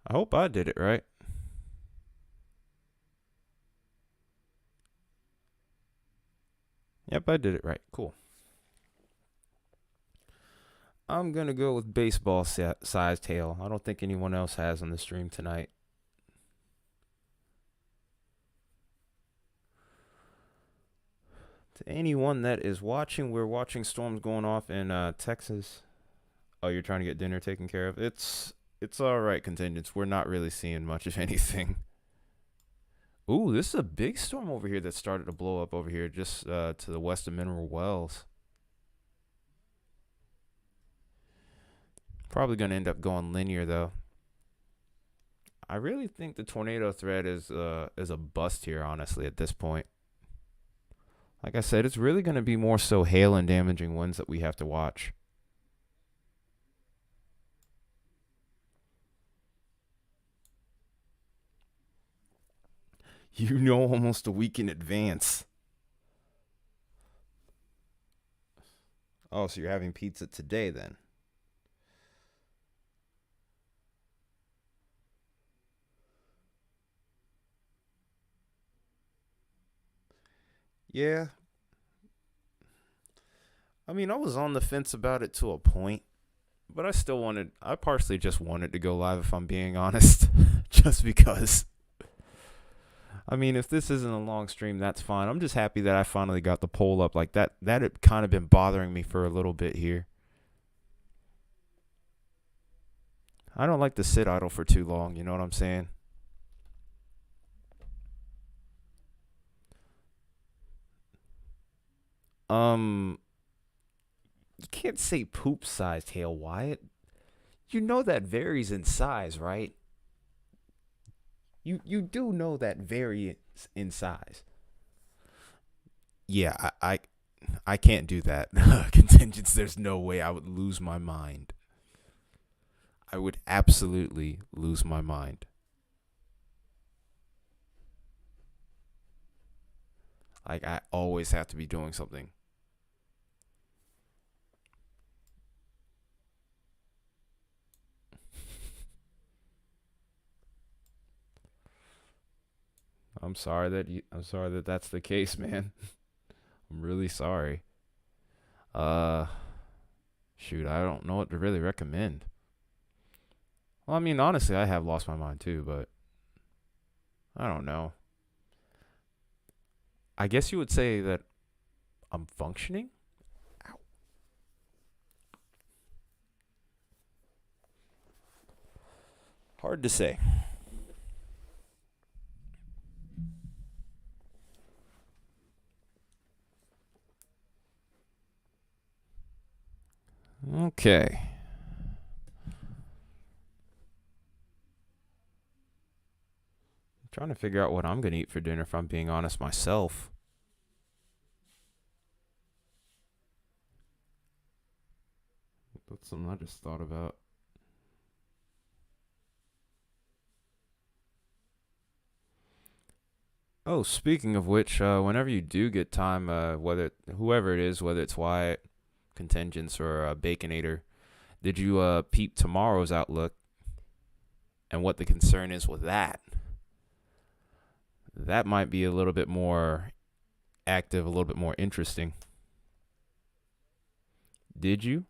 I hope I did it right. Yep, I did it right. Cool. I'm going to go with baseball size tail. I don't think anyone else has on the stream tonight. To anyone that is watching, we're watching storms going off in Texas. Oh, you're trying to get dinner taken care of. It's all right, contingents. We're not really seeing much of anything. Ooh, this is a big storm over here that started to blow up over here just to the west of Mineral Wells. Probably gonna end up going linear though. I really think the tornado threat is a bust here, honestly, at this point. Like I said, it's really gonna be more so hail and damaging winds that we have to watch. You know, almost a week in advance. Oh, so you're having pizza today then? Yeah. I mean, I was on the fence about it to a point, but I partially just wanted to go live if I'm being honest. Just because. I mean, if this isn't a long stream, that's fine. I'm just happy that I finally got the poll up like that. That had kind of been bothering me for a little bit here. I don't like to sit idle for too long, you know what I'm saying? Um, you can't say poop sized hail, Wyatt. You know that varies in size, right? You do know that varies in size. Yeah, I can't do that. Contingents, there's no way I would lose my mind. I would absolutely lose my mind. Like I always have to be doing something. I'm sorry that that's the case, man. I'm really sorry. Uh shoot, I don't know what to really recommend. Well, I mean, honestly, I have lost my mind too, but I don't know. I guess you would say that I'm functioning? Ow. Hard to say. Okay. I'm trying to figure out what I'm going to eat for dinner if I'm being honest myself. That's something I just thought about. Oh, speaking of which, whenever you do get time, whether whoever it is, whether it's Wyatt, Contingents, or Baconator, did you peep tomorrow's outlook and what the concern is with that? That might be a little bit more active, a little bit more interesting. Did you?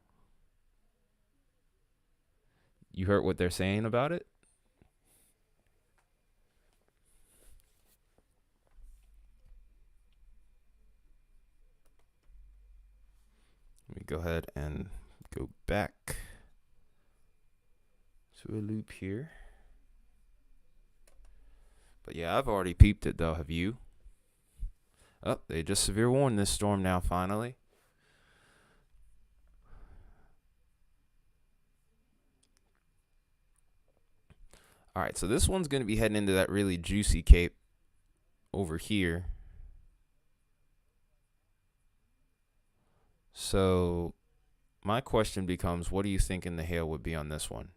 You heard what they're saying about it? Let me go ahead and go back to a loop here. But yeah, I've already peeped it though. Have you? Oh, they just severe warned this storm now, finally. All right, so this one's going to be heading into that really juicy cape over here. So my question becomes, what do you think in the hail would be on this one?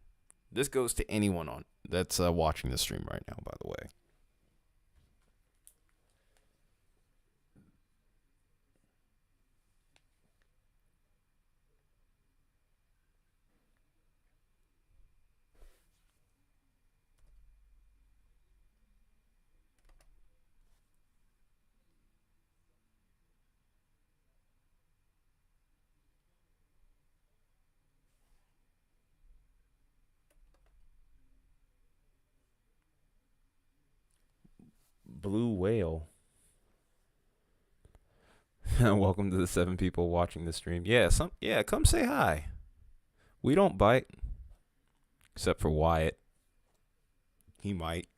This goes to anyone on that's watching the stream right now, by the way. Blue whale. Welcome to the 7 people watching the stream. Yeah, come say hi. We don't bite, except for Wyatt. He might.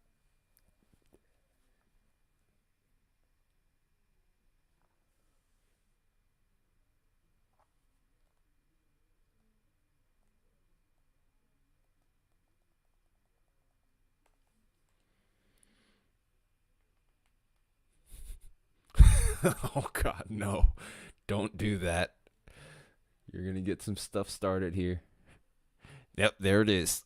Oh God, no! Don't do that. You're gonna get some stuff started here. Yep, there it is.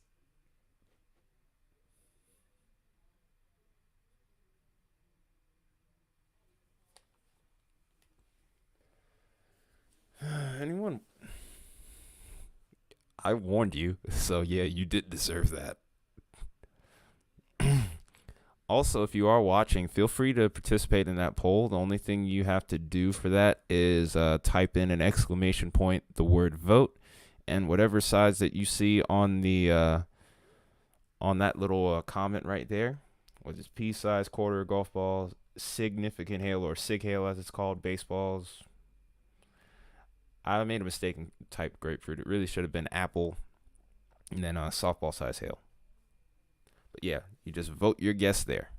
Anyone? I warned you, so yeah, you did deserve that. Also, if you are watching, feel free to participate in that poll. The only thing you have to do for that is type in an exclamation point, the word vote, and whatever size that you see on the on that little comment right there, with its pea size, quarter, golf balls, significant hail or sig hail as it's called, baseballs. I made a mistake and typed grapefruit. It really should have been apple and then softball size hail. But yeah, you just vote your guess there,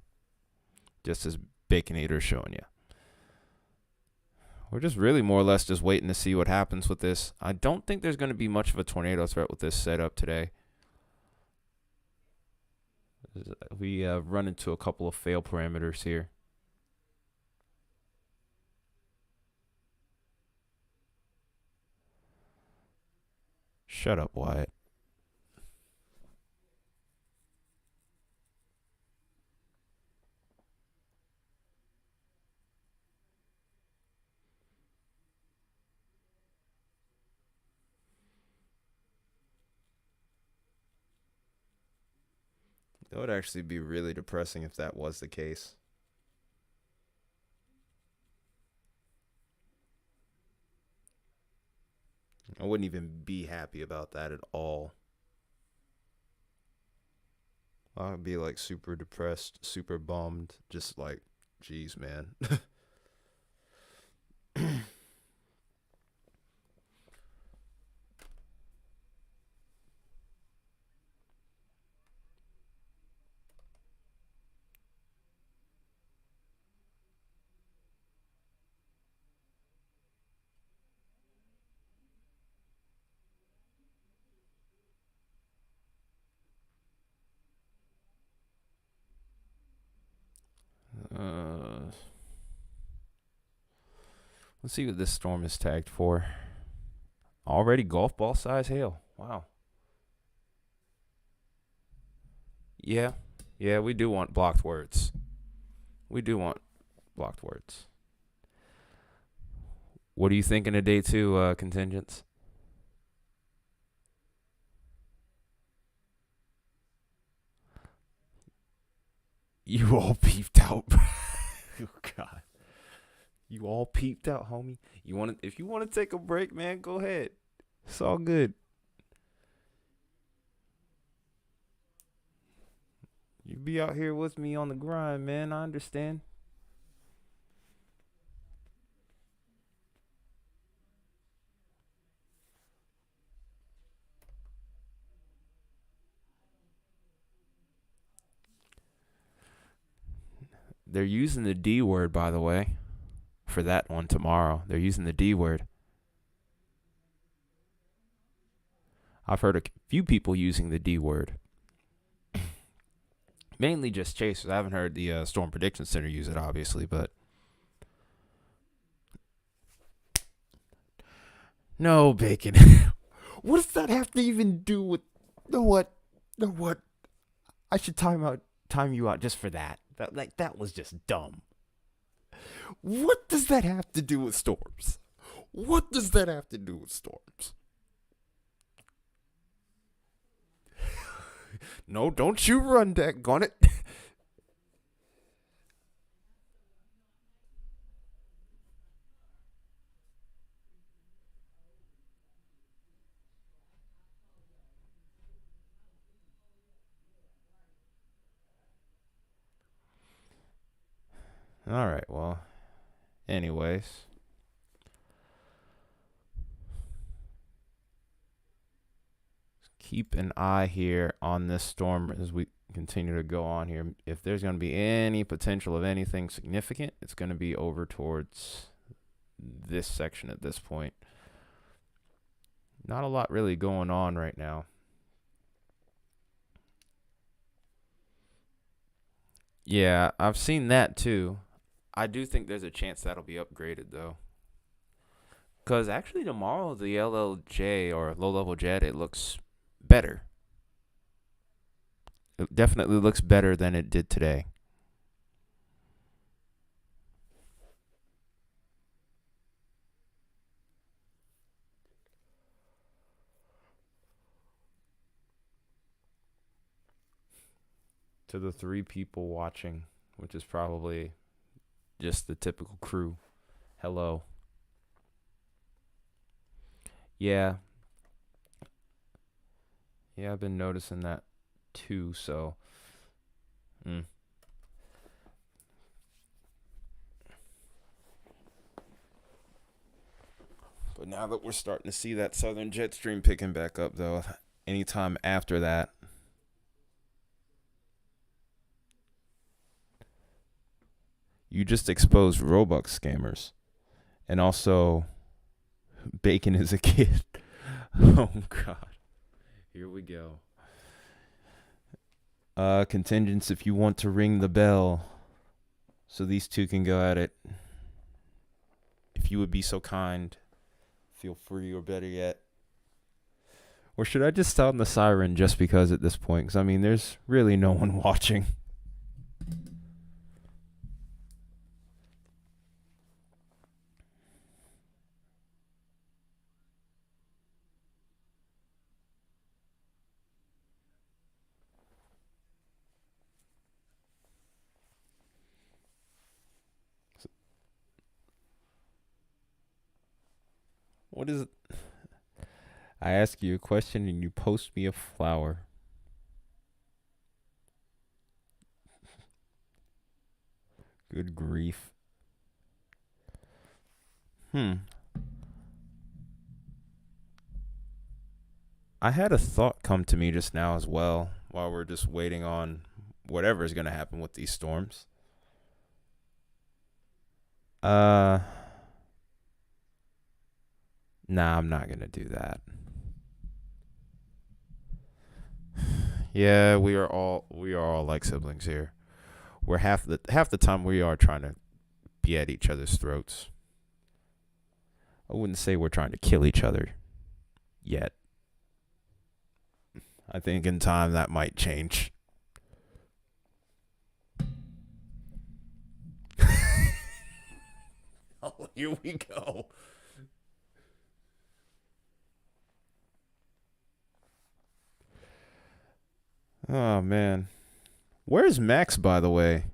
just as Baconator is showing you. We're just really more or less just waiting to see what happens with this. I don't think there's going to be much of a tornado threat with this setup today. We run into a couple of fail parameters here. Shut up, Wyatt. That would actually be really depressing if that was the case. I wouldn't even be happy about that at all. I'd be like super depressed, super bummed, just like, geez, man. uh, let's see what this storm is tagged for. Already golf ball size hail. Wow. Yeah. Yeah, we do want blocked words. We do want blocked words. What are you thinking of day two, contingents? You all peeped out. Oh God. You all peeped out, homie. If you want to take a break, man, go ahead. It's all good. You be out here with me on the grind, man. I understand. They're using the D word, by the way, for that one tomorrow. They're using the D word. I've heard a few people using the D word. Mainly just chasers. I haven't heard the Storm Prediction Center use it, obviously, but no, Bacon. What does that have to even do with the what? The what? I should time you out just for that. That was just dumb. What does that have to do with storms? What does that have to do with storms? No, don't you run that gun it. All right, well, anyways. keep an eye here on this storm as we continue to go on here. If there's going to be any potential of anything significant, it's going to be over towards this section at this point. Not a lot really going on right now. Yeah, I've seen that too. I do think there's a chance that'll be upgraded though. Because actually, tomorrow, the LLJ or low level jet, it looks better. It definitely looks better than it did today. To the 3 people watching, which is probably just the typical crew, hello. Yeah. Yeah, I've been noticing that too, so. But now that we're starting to see that southern jet stream picking back up, though, anytime after that, you just expose Robux scammers. And also, Bacon is a kid. Oh, God. Here we go. Contingents, if you want to ring the bell so these two can go at it, if you would be so kind, feel free, or better yet. Or should I just sound the siren just because at this point? Because, I mean, there's really no one watching. What is it? I ask you a question and you post me a flower. Good grief. I had a thought come to me just now as well while we're just waiting on whatever is going to happen with these storms. Nah, I'm not going to do that. Yeah, we are all like siblings here. We're half the time we are trying to be at each other's throats. I wouldn't say we're trying to kill each other yet. I think in time that might change. Oh, here we go. Oh, man. Where's Max, by the way?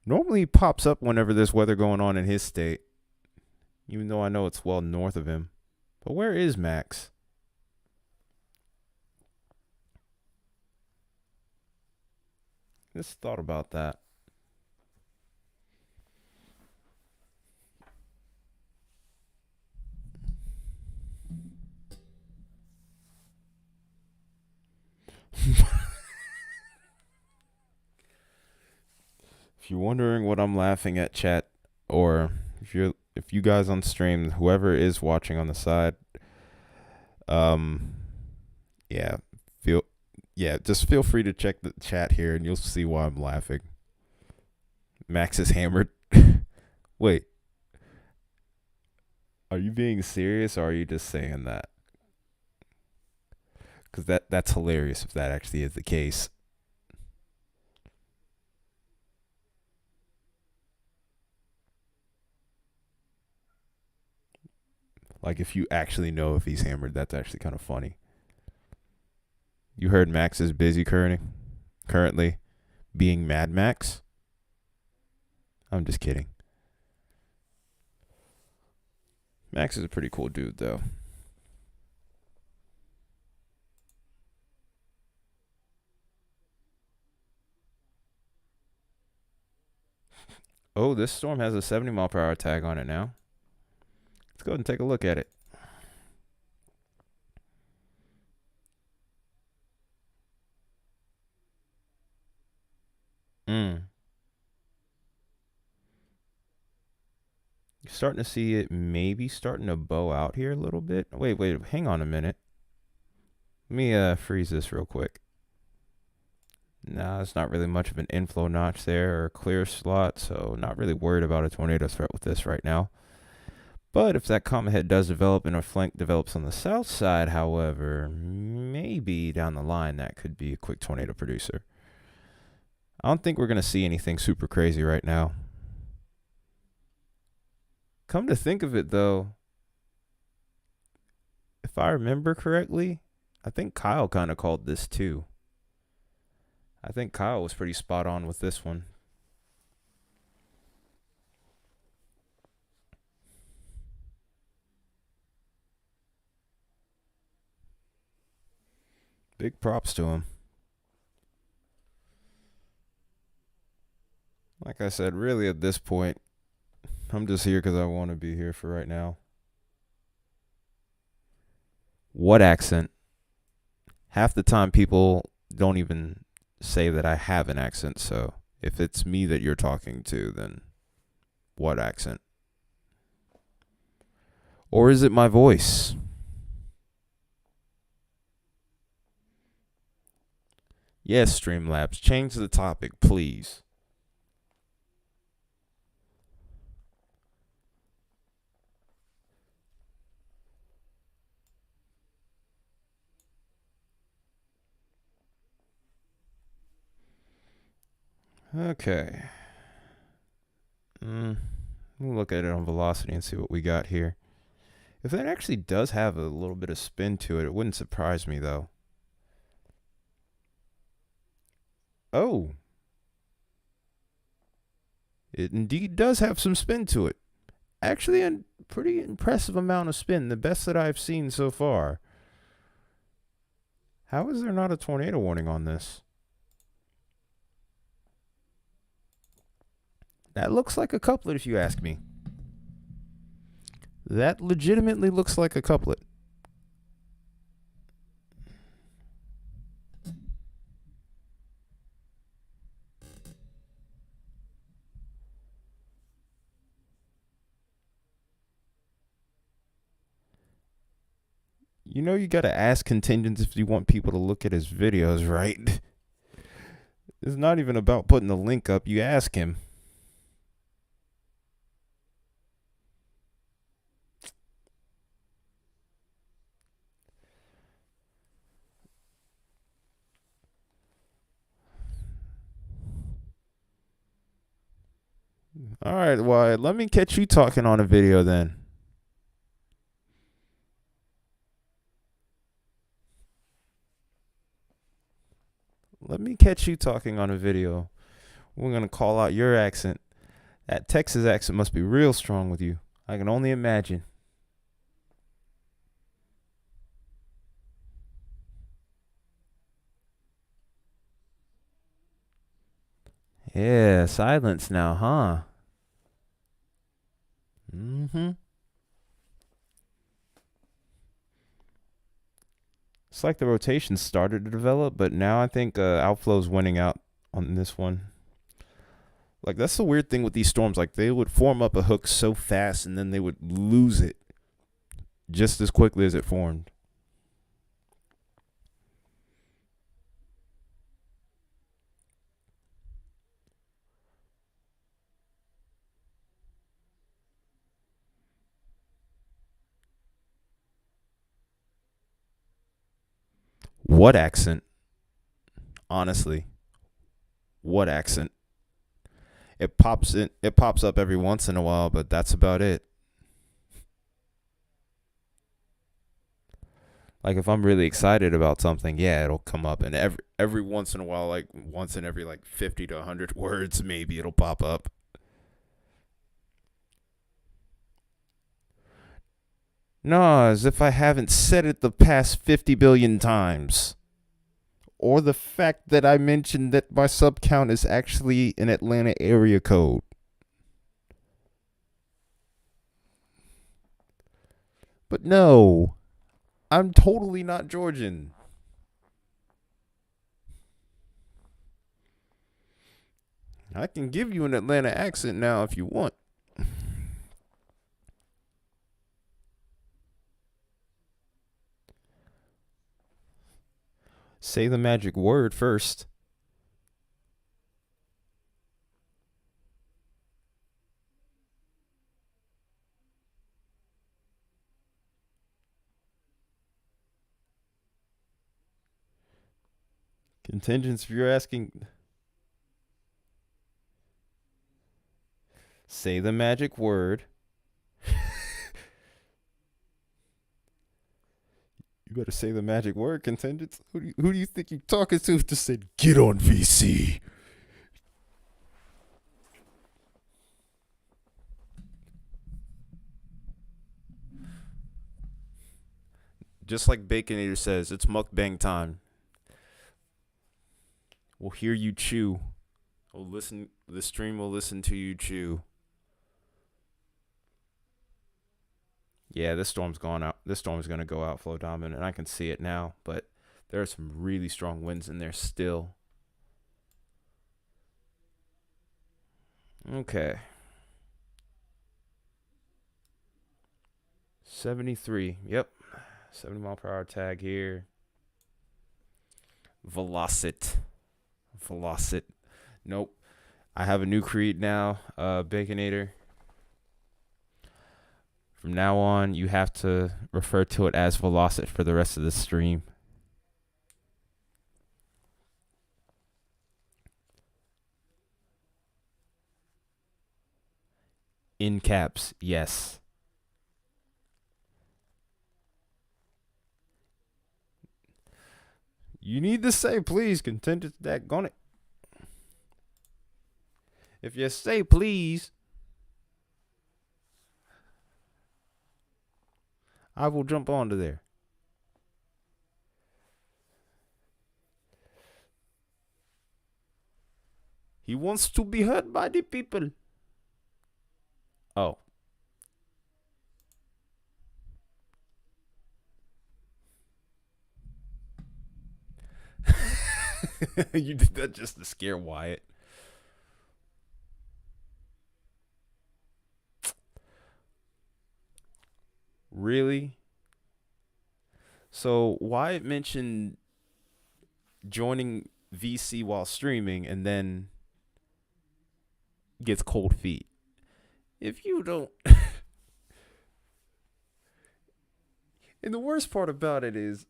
Normally he pops up whenever there's weather going on in his state. Even though I know it's well north of him. But where is Max? Just thought about that. If you're wondering what I'm laughing at, chat, or if you guys on stream, whoever is watching on the side, yeah, just feel free to check the chat here and you'll see why I'm laughing. Max is hammered. Wait. Are you being serious or are you just saying that? Because that's hilarious if that actually is the case. Like, if you actually know if he's hammered, that's actually kind of funny. You heard Max is busy currently being Mad Max? I'm just kidding. Max is a pretty cool dude, though. Oh, this storm has a 70 mile per hour tag on it now. Let's go ahead and take a look at it. Mm. You're starting to see it maybe starting to bow out here a little bit. Wait, hang on a minute. Let me freeze this real quick. Nah, it's not really much of an inflow notch there or clear slot, so not really worried about a tornado threat with this right now. But if that comet head does develop and a flank develops on the south side, however, maybe down the line that could be a quick tornado producer. I don't think we're going to see anything super crazy right now. Come to think of it, though, if I remember correctly, I think Kyle kind of called this too. I think Kyle was pretty spot on with this one. Big props to him. Like I said, really at this point, I'm just here because I want to be here for right now. What accent? Half the time people don't even say that I have an accent, so if it's me that you're talking to, then what accent? Or is it my voice? Yes, Streamlabs, change the topic, please. Okay. We'll look at it on velocity and see what we got here. If that actually does have a little bit of spin to it, it wouldn't surprise me though. Oh, it indeed does have some spin to it. Actually, a pretty impressive amount of spin, the best that I've seen so far. How is there not a tornado warning on this? That looks like a couplet if you ask me. That legitimately looks like a couplet. You know you gotta ask contingents if you want people to look at his videos, right? It's not even about putting the link up. You ask him. All right, well, let me catch you talking on a video then. Let me catch you talking on a video. We're gonna call out your accent. That Texas accent must be real strong with you. I can only imagine. Yeah, silence now, huh? Mm-hmm. It's like the rotation started to develop, but now I think outflow's winning out on this one. Like that's the weird thing with these storms. Like they would form up a hook so fast, and then they would lose it just as quickly as it formed. What accent? Honestly, what accent? It pops in. It pops up every once in a while, but that's about it. Like if I'm really excited about something, yeah, it'll come up, and every once in a while, like once in every like 50 to 100 words, maybe it'll pop up. No, as if I haven't said it the past 50 billion times. Or the fact that I mentioned that my sub count is actually an Atlanta area code. But no, I'm totally not Georgian. I can give you an Atlanta accent now if you want. Say the magic word first. Contingents, if you're asking, say the magic word. You better say the magic word, contingents. Who do you think you're talking to? Just said, get on VC. Just like Baconator says, it's mukbang time. We'll hear you chew. We'll listen. The stream will listen to you chew. Yeah, this storm's gone out. This storm's gonna go out flow dominant, and I can see it now. But there are some really strong winds in there still. Okay. 73. Yep. 70 mile per hour tag here. Velocit. Velocit. Nope. I have a new creed now, Baconator. From now on, you have to refer to it as Velocit for the rest of the stream. In caps, yes. You need to say please, contingent that gun it. If you say please, I will jump onto there. He wants to be heard by the people. Oh. You did that just to scare Wyatt. Really? So Wyatt mentioned joining VC while streaming and then gets cold feet. If you don't. And the worst part about it is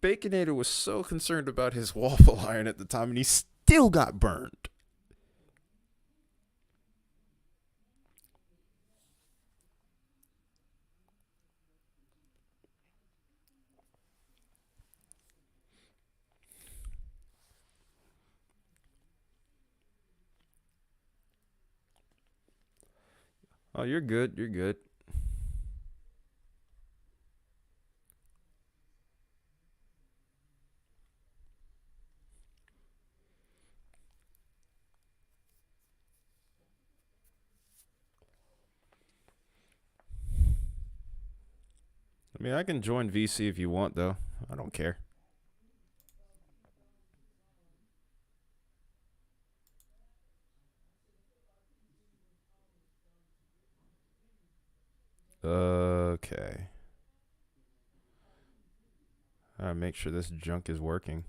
Baconator was so concerned about his waffle iron at the time and he still got burned. Oh, you're good. You're good. I mean, I can join VC if you want, though. I don't care. Okay. Alright, make sure this junk is working.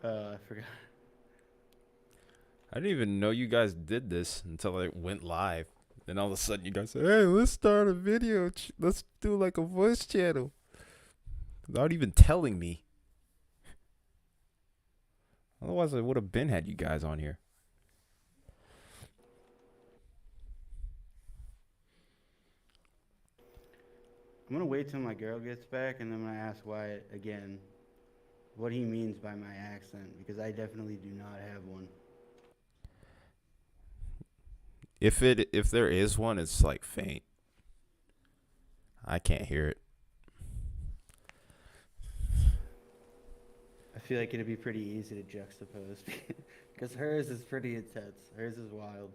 I forgot. I didn't even know you guys did this until it went live. Then all of a sudden you guys say, hey, let's start a video. Let's do like a voice channel. Without even telling me. Otherwise, I would have been had you guys on here. I'm gonna wait till my girl gets back, and then I'm gonna ask Wyatt again what he means by my accent, because I definitely do not have one. If there is one, it's like faint. I can't hear it. I feel like it'd be pretty easy to juxtapose because hers is pretty intense. Hers is wild.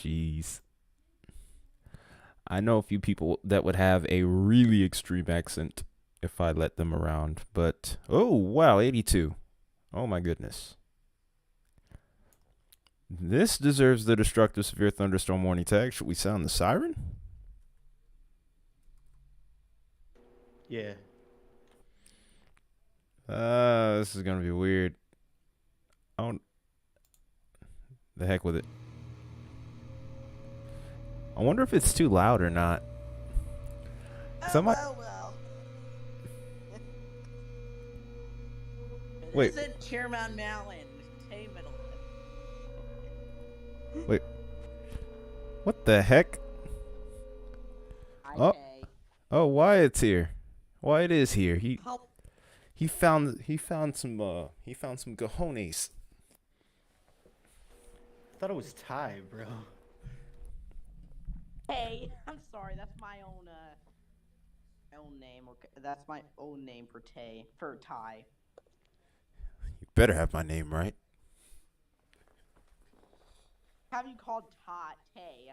Jeez. I know a few people that would have a really extreme accent if I let them around, but oh wow, 82. Oh my goodness. This deserves the destructive severe thunderstorm warning tag. Should we sound the siren? Yeah. This is gonna be weird. I don't. The heck with it. I wonder if it's too loud or not. 'Cause I might. Well. Wait. Is it Chairman Malin? Tay Middleton. Wait. What the heck? Oh. Okay. Oh, Wyatt's here. Wyatt is here. Help. He found some cojones. I thought it was Ty, bro. Hey, I'm sorry. That's my own name. Okay, that's my own name for Ty. You better have my name right. Have you called Tay?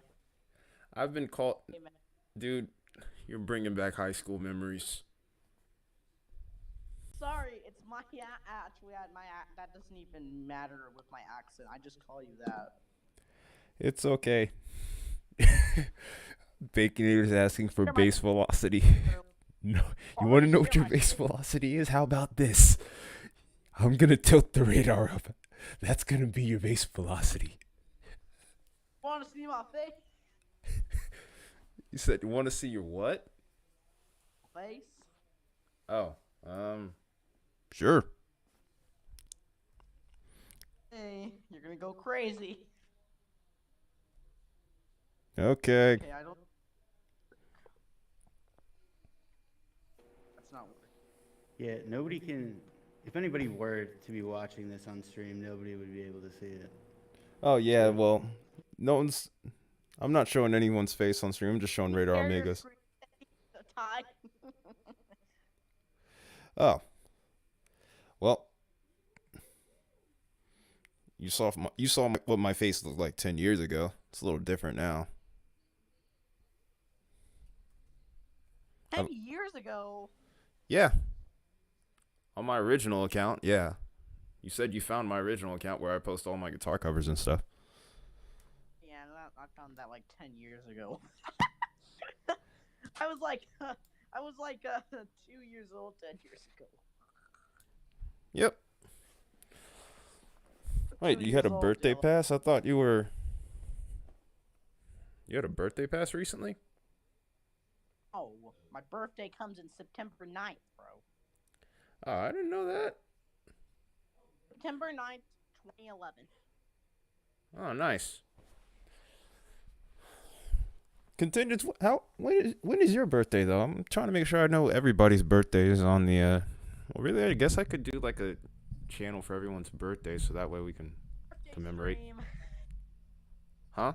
I've been called, Hey, man. dude. You're bringing back high school memories. Sorry, it's my actually that doesn't even matter with my accent. I just call you that. It's okay. Baconator's asking for You're my- base velocity. No, you Oh, want to know you're what your my base favorite. velocity is? How about this? I'm gonna tilt the radar up. That's gonna be your base velocity. Want to see my face? You said you want to see your what? Face? Oh, sure. Hey, you're gonna go crazy. Okay. Okay, I don't. That's not working. Yeah, nobody can. If anybody were to be watching this on stream, nobody would be able to see it. Oh yeah. Well, no one's. I'm not showing anyone's face on stream. I'm just showing Radar Share your Omega's. screen, Ty. Oh. Well. You saw what my face looked like 10 years ago. It's a little different now. 10 years ago. Yeah. On my original account, yeah. You said you found my original account where I post all my guitar covers and stuff. Yeah, I found that like 10 years ago. I was like 2 years old 10 years ago. Yep. Wait, 2 you had a years old, birthday Dylan. pass? I thought you were. You had a birthday pass recently? Oh, my birthday comes in September 9th, bro. Oh, I didn't know that. September 9th, 2011. Oh, nice. Contingents. When is your birthday though? I'm trying to make sure I know everybody's birthdays on the. Well, really, I guess I could do like a channel for everyone's birthday, so that way we can Birthday commemorate. stream. Huh?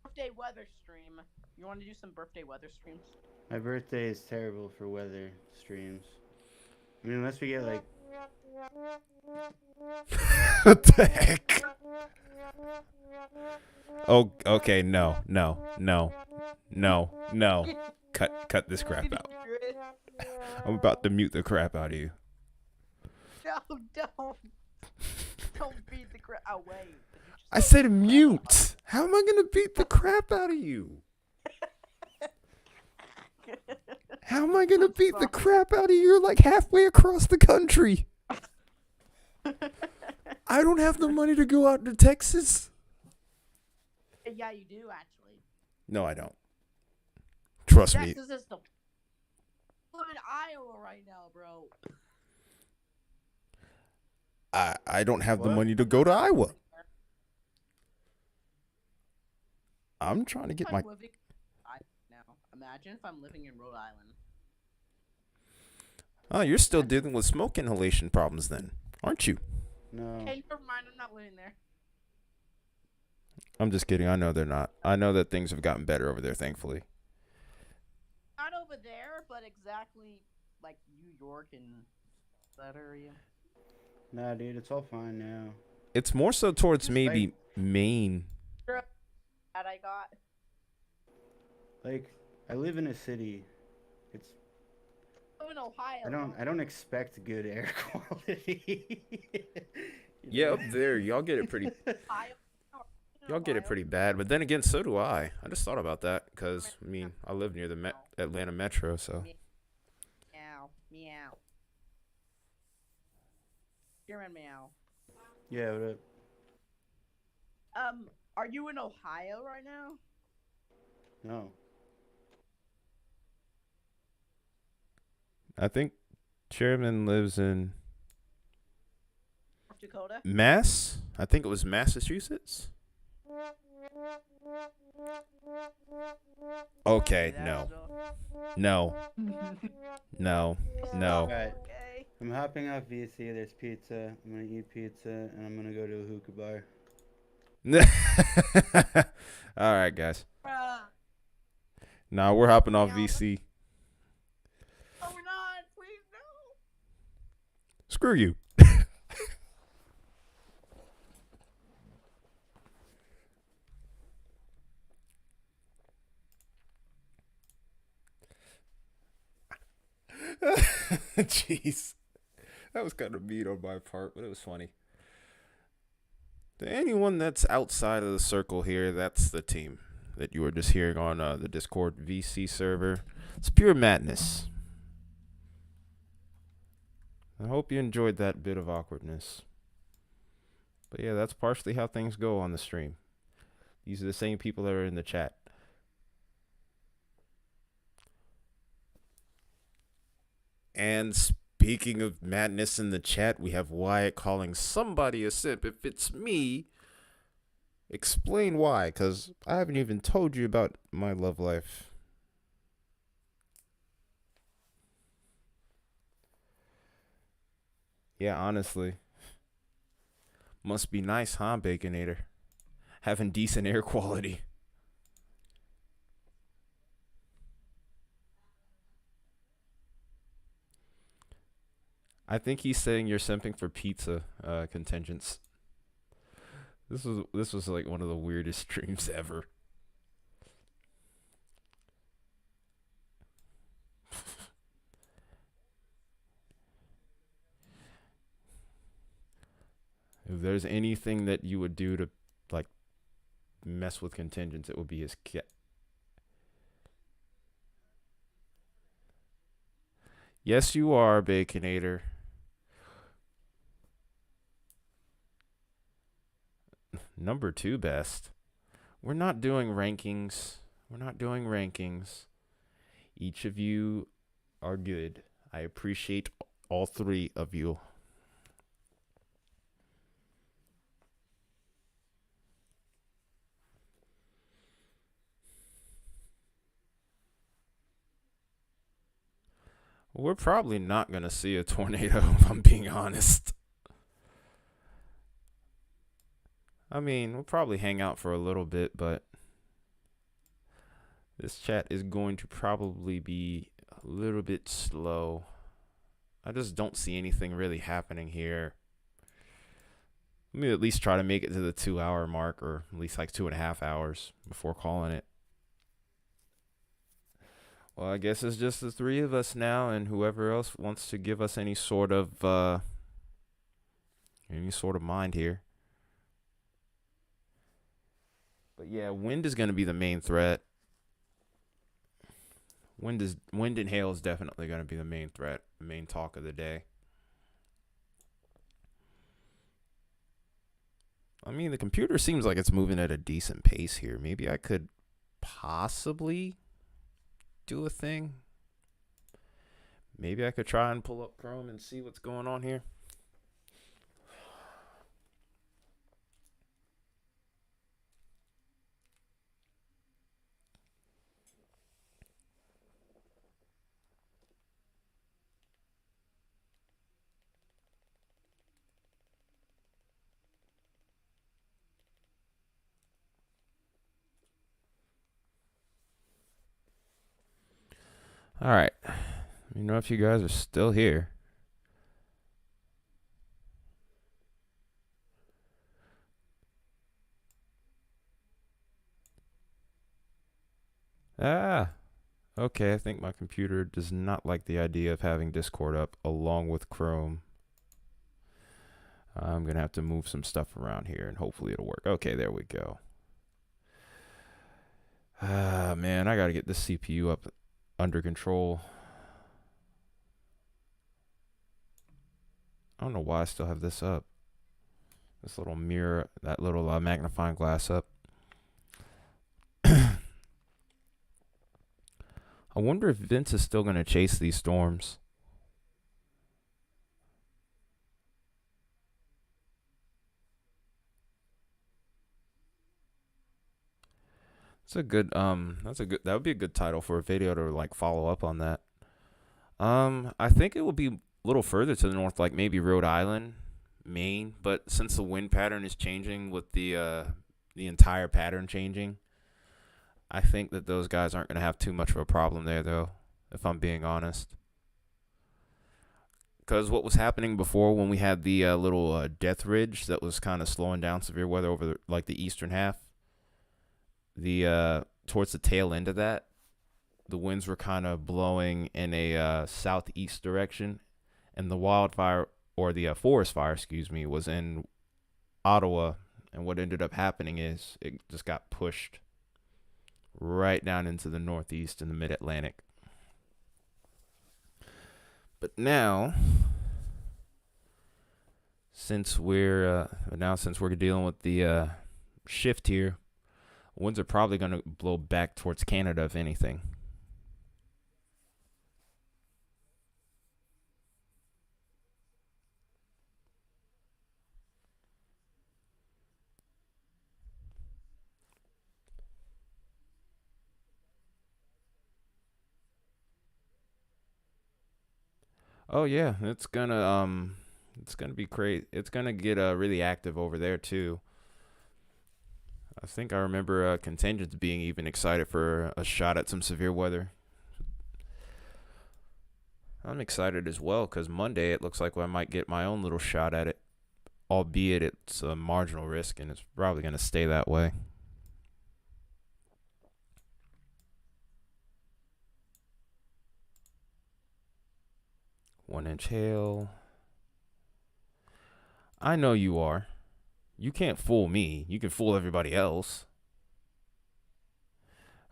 Birthday weather stream. You want to do some birthday weather streams? My birthday is terrible for weather streams. I mean, unless we get like. What the heck? Oh, okay. No. Cut this crap out. I'm about to mute the crap out of you. No, don't beat the crap. Oh, wait. I said mute. How am I gonna beat the crap out of you? How am I gonna beat the crap out of you? You're like halfway across the country. I don't have the money to go out to Texas. Yeah, you do actually. No, I don't. Trust me. Texas is the. I'm in Iowa right now, bro. I don't have the What? money to go to Iowa. I'm trying to get my. I'm living now. Imagine if I'm living in Rhode Island. Oh, you're still dealing with smoke inhalation problems then, aren't you? No. Hey, never mind. I'm not living there. I'm just kidding. I know they're not. I know that things have gotten better over there, thankfully. Not over there, but exactly like New York and that area. Nah, dude, it's all fine now. It's more so towards Just maybe Maine That I got. Like, I live in a city. It's I'm in Ohio. I don't expect good air quality. You Yeah, know? up there, y'all get it pretty. Ohio. In Y'all get it Ohio. pretty bad, but then again, so do I. I just thought about that because I mean, I live near the Atlanta Metro, so. Meow. Meow. German meow. Yeah, what up? Are you in Ohio right now? No. I think Chairman lives in North Dakota? Mass. I think it was Massachusetts. Okay, no. No. No. No. Alright. Okay. I'm hopping off VC. There's pizza. I'm gonna eat pizza and I'm gonna go to a hookah bar. All right, guys. Bruh. Nah, we're hopping off Yeah. VC. No, we're not. Please no. Screw you. Jeez. That was kind of mean on my part, but it was funny. To anyone that's outside of the circle here, that's the team that you were just hearing on the Discord VC server. It's pure madness. I hope you enjoyed that bit of awkwardness. But yeah, that's partially how things go on the stream. These are the same people that are in the chat. And speaking of madness in the chat, we have Wyatt calling somebody a simp. If it's me, explain why, because I haven't even told you about my love life. Yeah, honestly. Must be nice, huh, Baconator? Having decent air quality. I think he's saying you're simping for pizza contingents. This was like one of the weirdest streams ever. If there's anything that you would do to like mess with contingents, it would be his cat. Yes, you are, Baconator. Number 2 best. We're not doing rankings. We're not doing rankings. Each of you are good. I appreciate all 3 of you. We're probably not going to see a tornado, if I'm being honest. I mean, we'll probably hang out for a little bit, but this chat is going to probably be a little bit slow. I just don't see anything really happening here. Let me at least try to make it to the 2-hour mark, or at least like 2.5 hours before calling it. Well, I guess it's just the 3 of us now, and whoever else wants to give us any sort of mind here. But yeah, wind is going to be the main threat. Wind and hail is definitely going to be the main threat, the main talk of the day. I mean, the computer seems like it's moving at a decent pace here. Maybe I could possibly do a thing. Maybe I could try and pull up Chrome and see what's going on here. All right. Let me know if you guys are still here. Ah, okay. I think my computer does not like the idea of having Discord up along with Chrome. I'm going to have to move some stuff around here and hopefully it'll work. Okay, there we go. Ah, man, I got to get this CPU up under control. I don't know why I still have this up. This little mirror, that little magnifying glass up. I wonder if Vince is still going to chase these storms. That would be a good title for a video to like follow up on that. I think it will be a little further to the north, like maybe Rhode Island, Maine, but since the wind pattern is changing with the entire pattern changing, I think that those guys aren't going to have too much of a problem there, though, if I'm being honest. Because what was happening before when we had the little death ridge that was kind of slowing down severe weather over like the eastern half, the towards the tail end of that, the winds were kind of blowing in a southeast direction, and the wildfire or the forest fire, excuse me, was in Ottawa. And what ended up happening is it just got pushed right down into the northeast and the mid-Atlantic. But now, since we're dealing with the shift here, winds are probably going to blow back towards Canada, if anything. Oh yeah, it's gonna be crazy. It's gonna get really active over there too. I think I remember contingents being even excited for a shot at some severe weather. I'm excited as well because Monday it looks like I might get my own little shot at it, albeit it's a marginal risk and it's probably gonna stay that way. 1 inch hail. I know you are. You can't fool me. You can fool everybody else.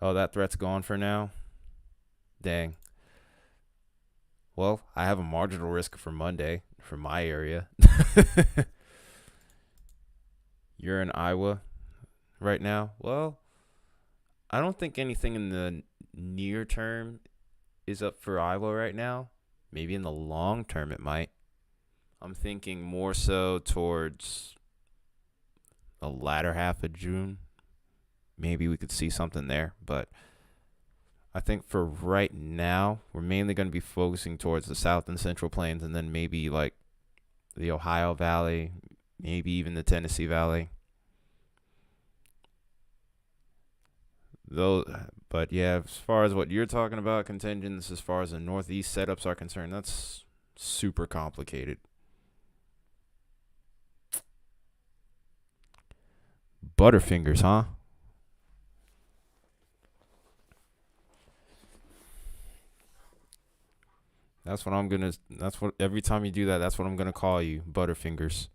Oh, that threat's gone for now? Dang. Well, I have a marginal risk for Monday for my area. You're in Iowa right now? Well, I don't think anything in the near term is up for Iowa right now. Maybe in the long term it might. I'm thinking more so towards the latter half of June. Maybe we could see something there, but I think for right now, we're mainly going to be focusing towards the South and Central Plains and then maybe like the Ohio Valley, maybe even the Tennessee Valley. Though, but yeah, as far as what you're talking about, contingents, as far as the Northeast setups are concerned, that's super complicated. Butterfingers, huh? That's what, every time you do that, that's what I'm gonna call you, Butterfingers.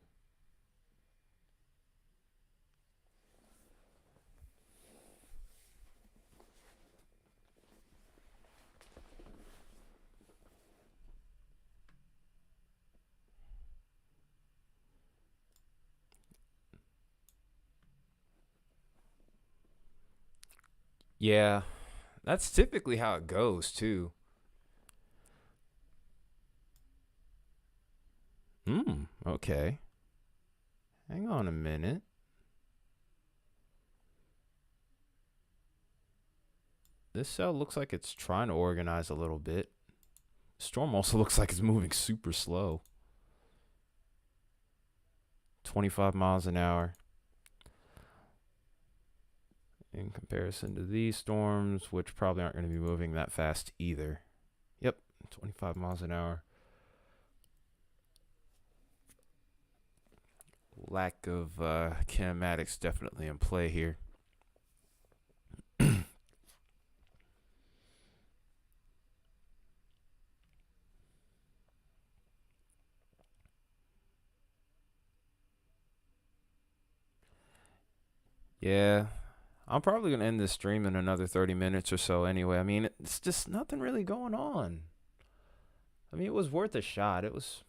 Yeah, that's typically how it goes, too. Okay. Hang on a minute. This cell looks like it's trying to organize a little bit. Storm also looks like it's moving super slow. 25 miles an hour. In comparison to these storms, which probably aren't going to be moving that fast either. Yep, 25 miles an hour. Lack of kinematics definitely in play here. Yeah, I'm probably gonna end this stream in another 30 minutes or so. Anyway, I mean, it's just nothing really going on. I mean, it was worth a shot. It was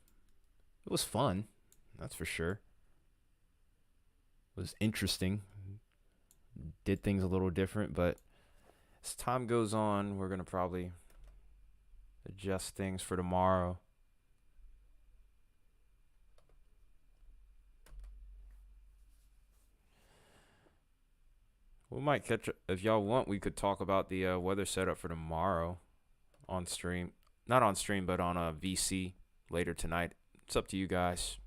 fun, that's for sure. It was interesting. Did things a little different, but as time goes on, we're gonna probably adjust things for tomorrow. We might catch if y'all want. We could talk about the weather setup for tomorrow on stream. Not on stream, but on a VC later tonight. It's up to you guys.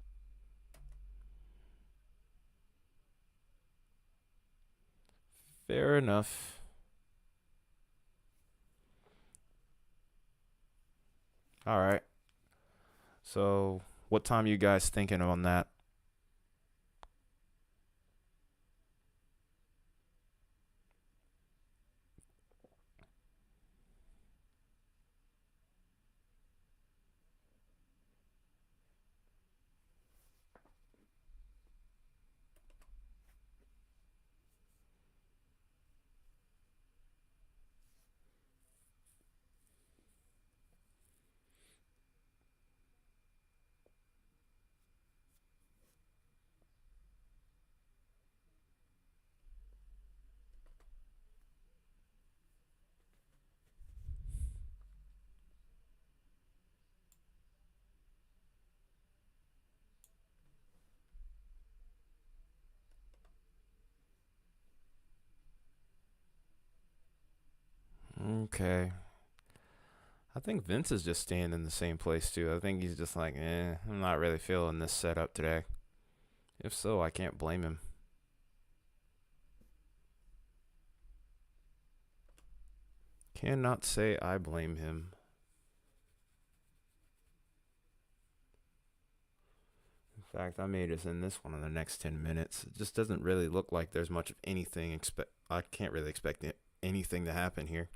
Fair enough. All right. So, what time you guys thinking on that? Okay. I think Vince is just staying in the same place too. I think he's just like, I'm not really feeling this setup today. If so, I can't blame him. Cannot say I blame him. In fact, I may just end this one in the next 10 minutes. It just doesn't really look like there's much of anything. I can't really expect anything to happen here.